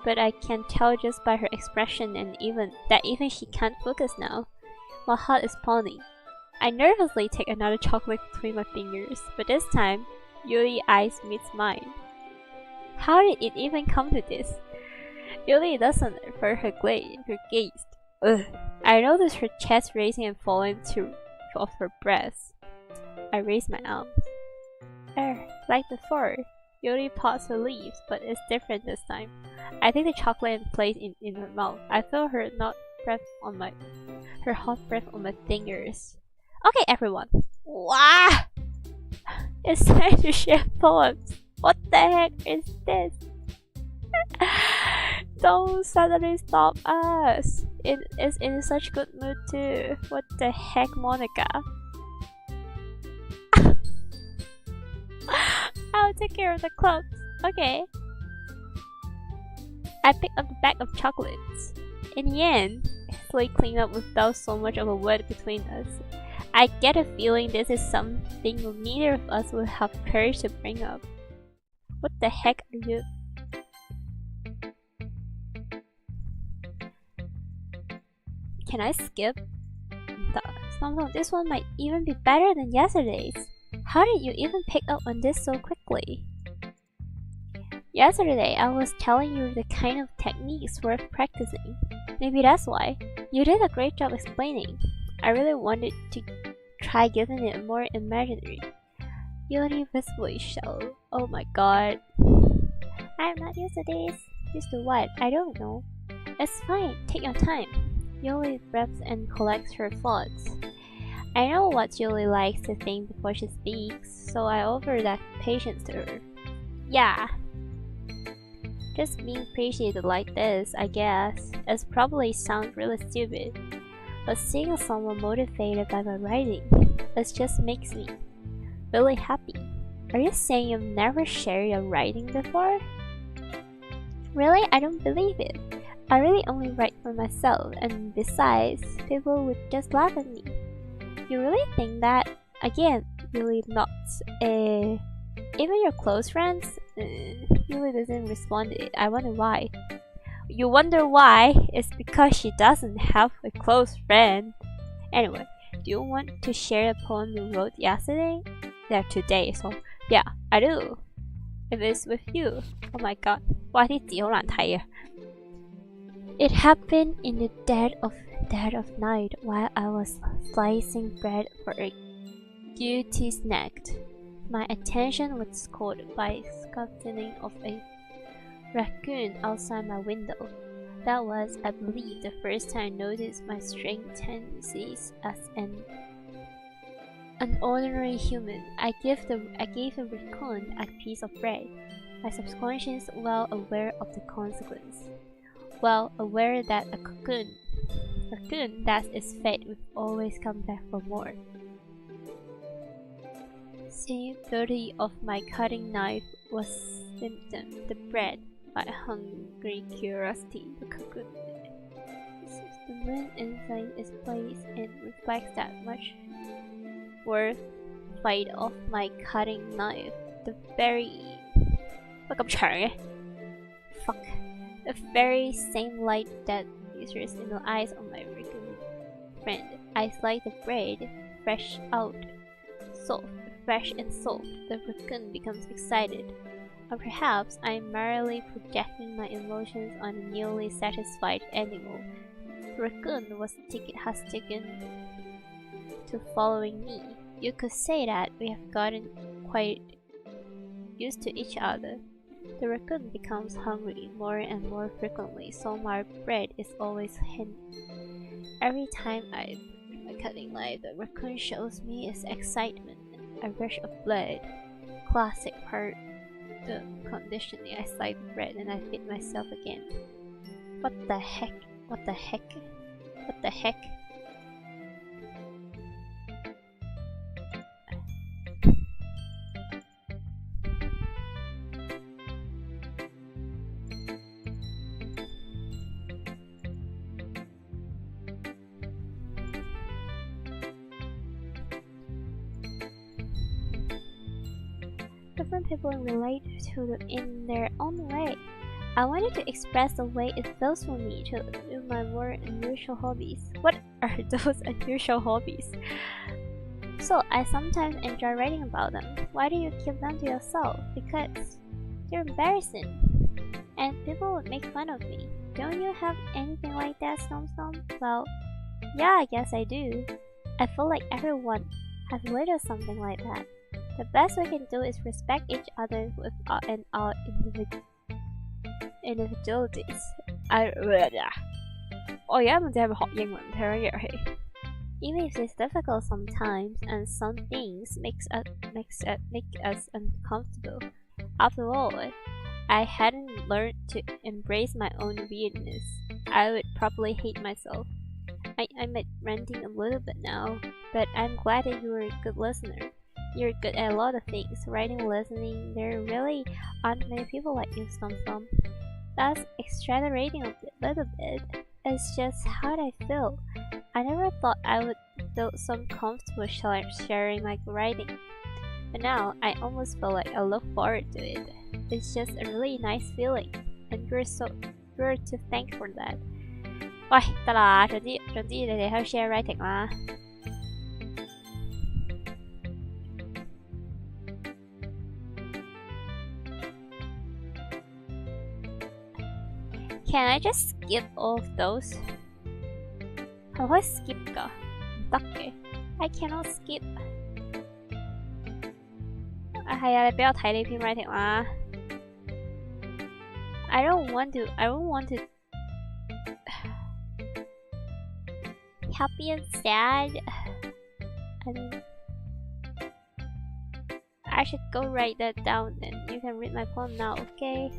but I can tell just by her expression and even she can't focus now. My heart is pounding. I nervously take another chocolate between my fingers, but this time, Yuli's eyes meets mine. How did it even come to this? Yuli doesn't avert her gaze. Ugh. I notice her chest raising and falling off her breath. I raise my arms. Like before. Yuri pops her leaves, but it's different this time. I take the chocolate and place it in her mouth. I feel her hot breath on my fingers. Okay, everyone. Wow! It's time to share poems. What the heck is this? Don't suddenly stop us. It is in such good mood too. What the heck, Monica? I'll take care of the clothes. Okay. I pick up the bag of chocolates. In the end, hastily clean up without so much of a word between us. I get a feeling this is something neither of us will have courage to bring up. What the heck are you? Can I skip? No, this one might even be better than yesterday's. How did you even pick up on this so quickly? Yesterday, I was telling you the kind of techniques worth practicing. Maybe that's why. You did a great job explaining. I really wanted to try giving it more imaginary. Yuri visibly shelled. Oh my god. I'm not used to this. Used to what? I don't know. It's fine. Take your time. Yuli breathes and collects her thoughts. I know what Yuli likes to think before she speaks, so I offer that patience to her. Yeah. Just being appreciated like this, I guess. It probably sounds really stupid, but seeing someone motivated by my writing, it just makes me really happy. Are you saying you've never shared your writing before? Really? I don't believe it. I really only write for myself, and besides, people would just laugh at me. You really think that? Again, really not. Even your close friends? Really doesn't respond to it. I wonder why. You wonder why? It's because she doesn't have a close friend. Anyway, do you want to share the poem you wrote yesterday? Yeah, today, so yeah, I do. If it's with you. Oh my god. 哇啲字好難睇啊 It happened in the dead of night while I was slicing bread for a guilty snack. My attention was caught by scuttling of a raccoon outside my window. That was, I believe, the first time I noticed my strange tendencies as an ordinary human. I gave the raccoon a piece of bread. My subconscious well aware of the consequence. Well aware that a raccoon that's its fate will always come back for more. Seeing beauty of my cutting knife was symptom the bread by hungry curiosity. The cocoon. The moon inside its place and reflects that much worth flight of my cutting knife. The very Fuck. The very same light that glitters in the eyes of my raccoon friend. I slice the bread, fresh and soft. The raccoon becomes excited. Or perhaps I am merely projecting my emotions on a newly satisfied animal. The raccoon has taken to following me. You could say that we have gotten quite used to each other. The raccoon becomes hungry more and more frequently, so my bread is always hidden. Every time I put my cutting knife, the raccoon shows me its excitement, a rush of blood. Classic part the conditioning. I slice the bread and I feed myself again. What the heck? What the heck? What the heck? Different people relate to it in their own way. I wanted to express the way it feels for me to do my more unusual hobbies. What are those unusual hobbies? So, I sometimes enjoy writing about them. Why do you keep them to yourself? Because they're embarrassing. And people would make fun of me. Don't you have anything like that, Snom Snom? Well, yeah, I guess I do. I feel like everyone has a little something like that. The best we can do is respect each other and our individualities. Even if it's difficult sometimes, and some things make us uncomfortable. After all, I hadn't learned to embrace my own weirdness. I would probably hate myself. I'm ranting a little bit now, but I'm glad that you're a good listener. You're good at a lot of things, writing, listening. There really aren't many people like you, Stom Stom. That's exaggerating a little bit. It's just how I feel. I never thought I would feel so comfortable sharing my writing. But now, I almost feel like I look forward to it. It's just a really nice feeling. And you're to thank for that. 喂，得啦，總之你哋喺度 share writing 啦。Can I just skip all of those? 係可以 skip 㗎，唔得嘅。I cannot skip。係啊，你俾我睇呢篇 writing 啦。I don't want to. Happy and sad. I mean, I should go write that down then. You can read my poem now, okay?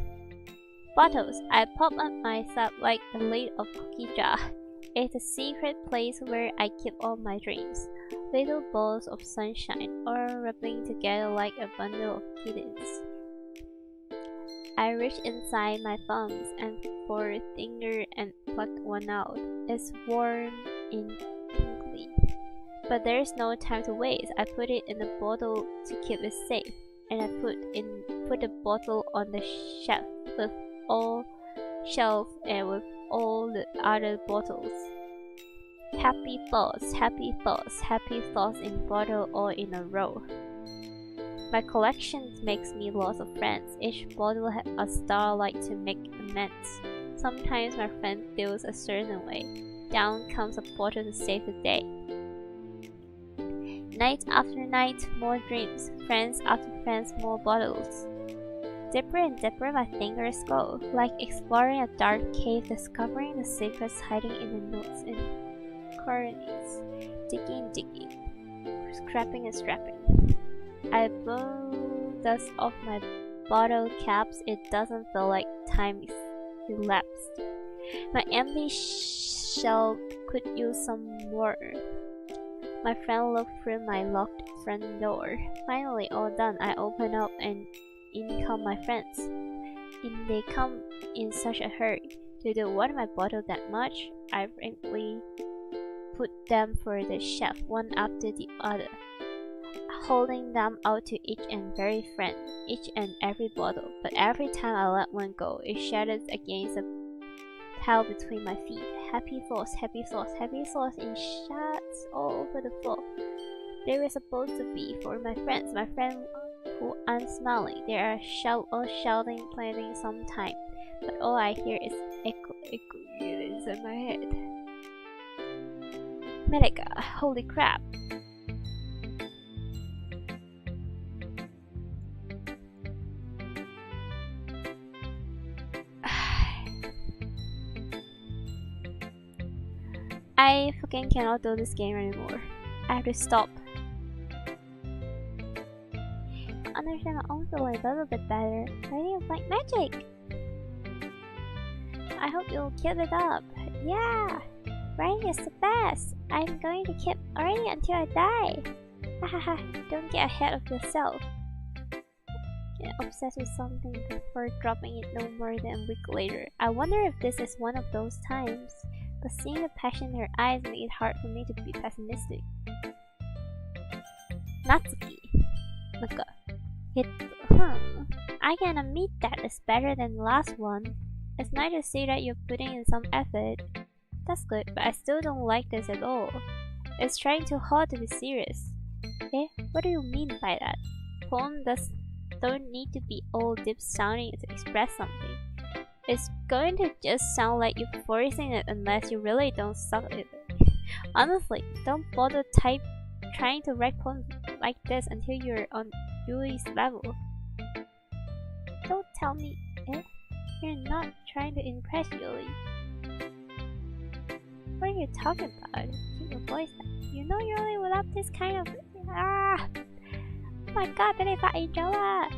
Bottles. I pop up myself like the lid of cookie jar. It's a secret place where I keep all my dreams. Little balls of sunshine, all rubbing together like a bundle of kittens. I reach inside my thumbs and forefinger and pluck one out. It's warm and tingly. But there's no time to waste. I put it in a bottle to keep it safe, and I put the bottle on the shelf with all the other bottles. Happy thoughts in bottle all in a row. My collection makes me lots of friends. Each bottle has a star like to make amends. Sometimes my friend feels a certain way. Down comes a bottle to save the day. Night after night, more dreams. Friends after friends, more bottles. Deeper and deeper my fingers go, like exploring a dark cave, discovering the secrets hiding in the nooks and crannies. Digging, scrapping and strapping. I blow dust off my bottle caps. It doesn't feel like time is elapsed. My empty shelf could use some more. My friend looked through my locked front door. Finally, all done. I open up and in come my friends. And they come in such a hurry. Do they want my bottle that much? I frankly put them for the shelf, one after the other, holding them out to each and every bottle. But every time I let one go, it shatters against the tile between my feet. Happy thoughts in shots all over the floor. They were supposed to be for my friends who aren't smiling. They are all shouting, playing sometime. But all I hear is echo units in my head. Medica, holy crap. I fucking cannot do this game anymore. I have to stop. I understand my own feeling a little bit better. Writing is like magic. I hope you'll keep it up. Yeah, writing is the best. I'm going to keep writing until I die. Hahaha, don't get ahead of yourself. Get obsessed with something before dropping it no more than a week later. I wonder if this is one of those times. But seeing the passion in her eyes made it hard for me to be pessimistic. Natsuki. なんか、I can admit that it's better than the last one. It's nice to see that you're putting in some effort. That's good, but I still don't like this at all. It's trying too hard to be serious. Eh? What do you mean by that? Poems don't need to be all deep sounding to express something. It's going to just sound like you're forcing it unless you really don't suck at it. Honestly, don't bother trying to write poems like this until you're on Yuli's level. Don't tell me, eh? You're not trying to impress Yuli. What are you talking about? Keep your voice down. You know Yuli would love this kind of... Ah! Oh my god, bên này vậy cháu à!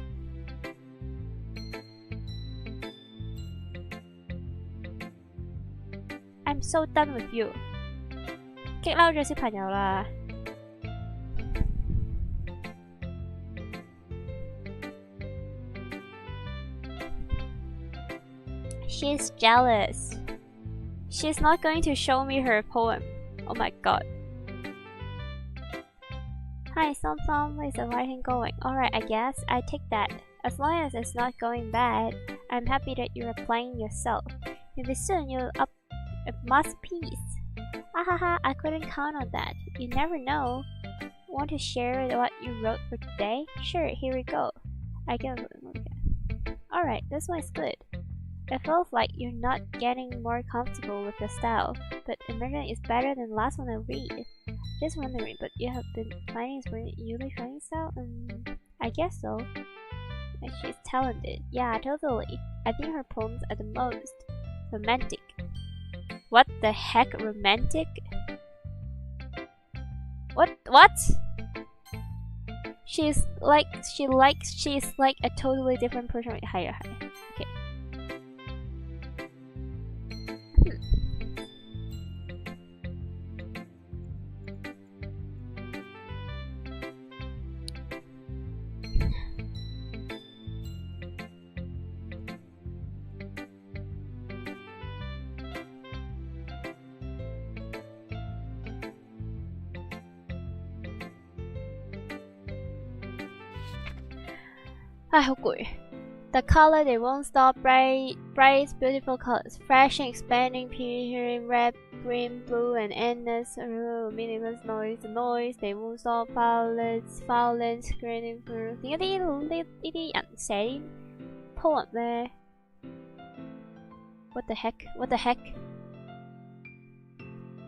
I'm so done with you. 激嬲咗小朋友啦。She's jealous. She's not going to show me her poem. Oh my god. Hi, Som, is the writing going? Alright, I guess. I take that. As long as it's not going bad, I'm happy that you're applying yourself. Maybe soon you'll up a masterpiece. Ahaha, I couldn't count on that. You never know. Want to share what you wrote for today? Sure, here we go. I guess. Okay. Alright, this one's good. It feels like you're not getting more comfortable with your style, but admitting it's better than the last one I read. Just wondering, but you have been finding Yuli's writing style? I guess so. And she's talented. Yeah, totally. I think her poems are the most romantic. What the heck, romantic? What? She's like a totally different person. Wait, higher. Okay. I好攰. The color they won't stop, bright, beautiful colors, fresh and expanding, peering, red, green, blue, and endless, meaningless noise, they won't stop, violence, screaming through. 點解呢啲人寫 poem 呢 What the heck?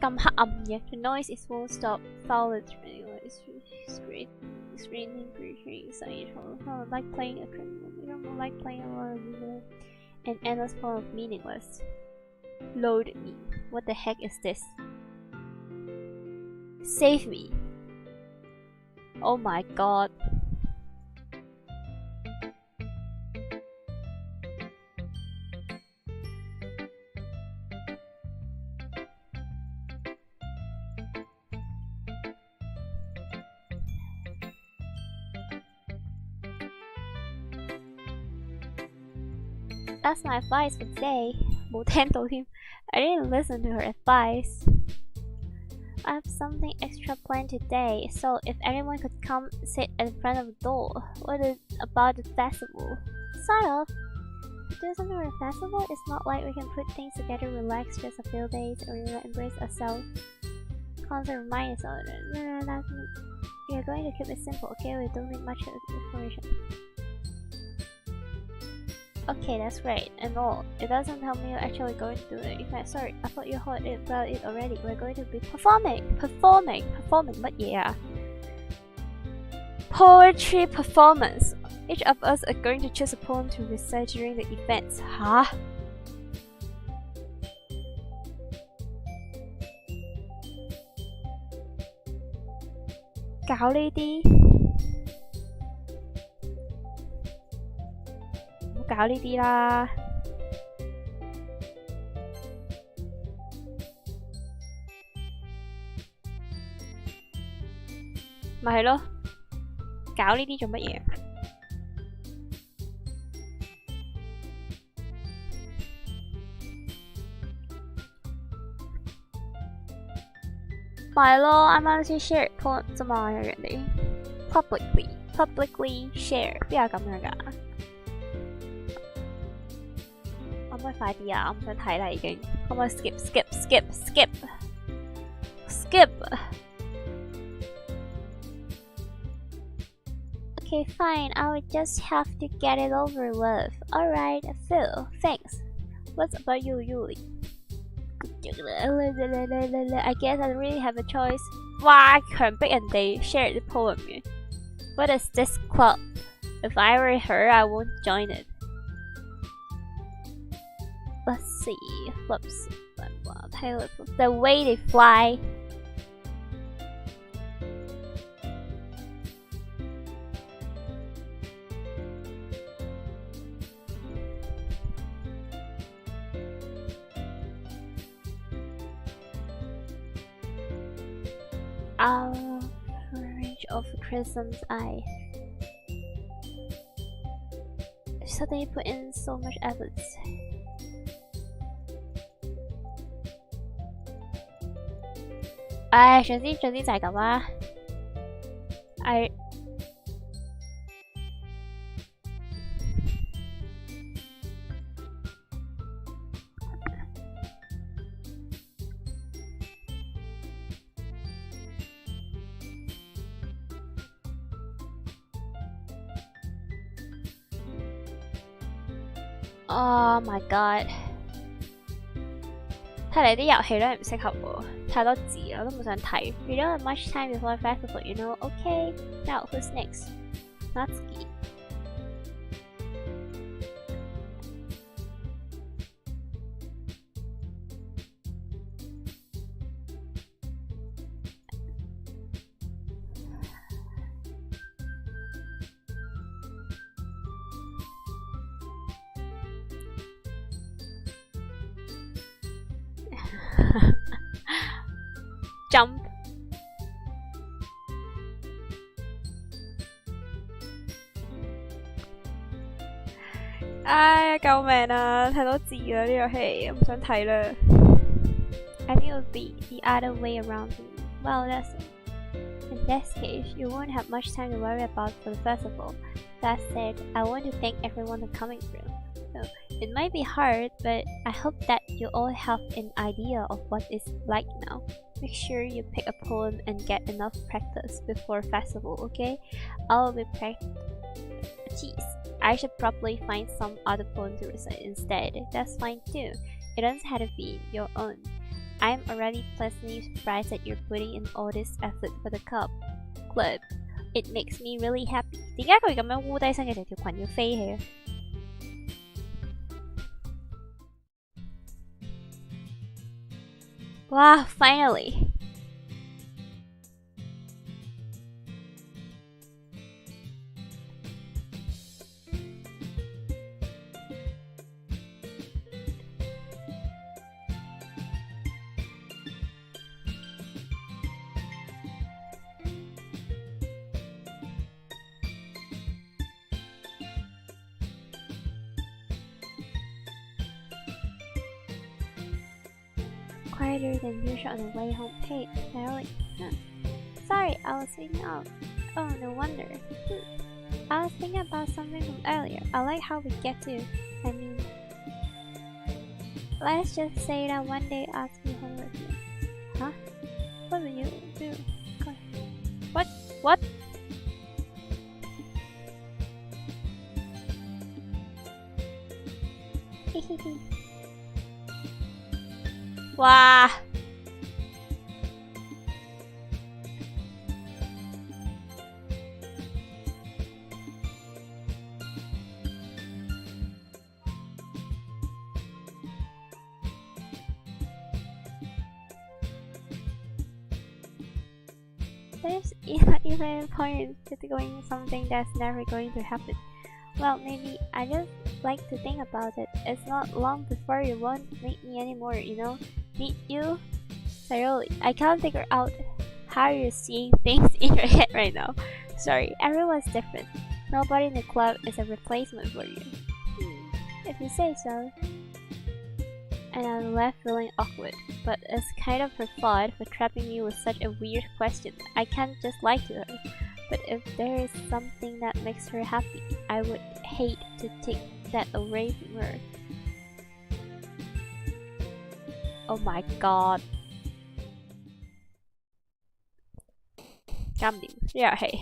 咁黑暗嘅 The noise is won't stop, violence, screaming, preaching, saying, oh, like playing a criminal. You don't like playing a lot of music. An endless form of meaningless. Load me. What the heck is this? Save me. Oh my god. That's my advice for today. 冇聽到添. I didn't listen to her advice. I have something extra planned today, so if anyone could come sit in front of the door. What is about the festival? Sort of. Do something for the festival? It's not like we can put things together, relax just a few days, or embrace ourselves. Concert remind us of it. No, we are going to keep it simple, okay? We don't need much information. Okay, that's great. And all. It doesn't tell me you're actually going to do it. Sorry, I thought you heard about it already. We're going to be performing. But yeah. Poetry performance. Each of us are going to choose a poem to recite during the events. Huh?搞呢啲？搞呢啲啦，咪係咯，搞呢啲做乜嘢？咪係咯，啱啱先 share poem 啫嘛，人哋 publicly share 邊有咁樣㗎？可唔可以快啲啊？我唔想睇啦，已經。可唔可以 skip？ Okay, fine. I would just have to get it over with. Alright, Phil. Thanks. What about you, Yuli? I guess I don't really have a choice. 哇！強迫人哋 share 啲 poem 嘅。What is this club? If I were her, I won't join it. Let's see. The way they fly. Range of Crimson's eye. So they put in so much efforts. Ai, 總之就係咁啦。Oh my god！ 睇嚟啲遊戲咧唔適合喎，太多字我都唔想睇。We don't have much time before festival, you know? Okay, now who's next? Natsuki. Jump. Ai, 救命啊！太多字啦，呢遊戲唔想睇啦。I think it would be the other way around. Well, that's it. In this case, you won't have much time to worry about for the festival. That said, I want to thank everyone for coming through. So, it might be hard, but I hope that you all have an idea of what it's like now. Make sure you pick a poem and get enough practice before festival, okay? I'll be Jeez, I should probably find some other poem to recite instead. That's fine too. It doesn't have to be your own. I'm already pleasantly surprised that you're putting in all this effort for the club. It makes me really happy. 點解佢咁樣烏低身嘅條裙要飛起啊？哇 finally! Quieter than usual on the way home. Hey, Sally. Sorry, I was thinking out. Oh, no wonder. I was thinking about something from earlier. I like how we get to. I mean, let's just say that one day I'll be home with you. Huh? What will you do? What? Hehehe. 哇！There's even a point to doing something that's never going to happen. Well, maybe I just like to think about it. It's not long before you won't meet me anymore, you know? Meet you? Seriously, I can't figure out how you're seeing things in your head right now. Sorry, everyone's different. Nobody in the club is a replacement for you. If you say so. And I'm left feeling awkward, but it's kind of her fault for trapping me with such a weird question. I can't just lie to her. But if there is something that makes her happy, I would hate to take that away from her. Oh my god. Cam điểm rất là hay.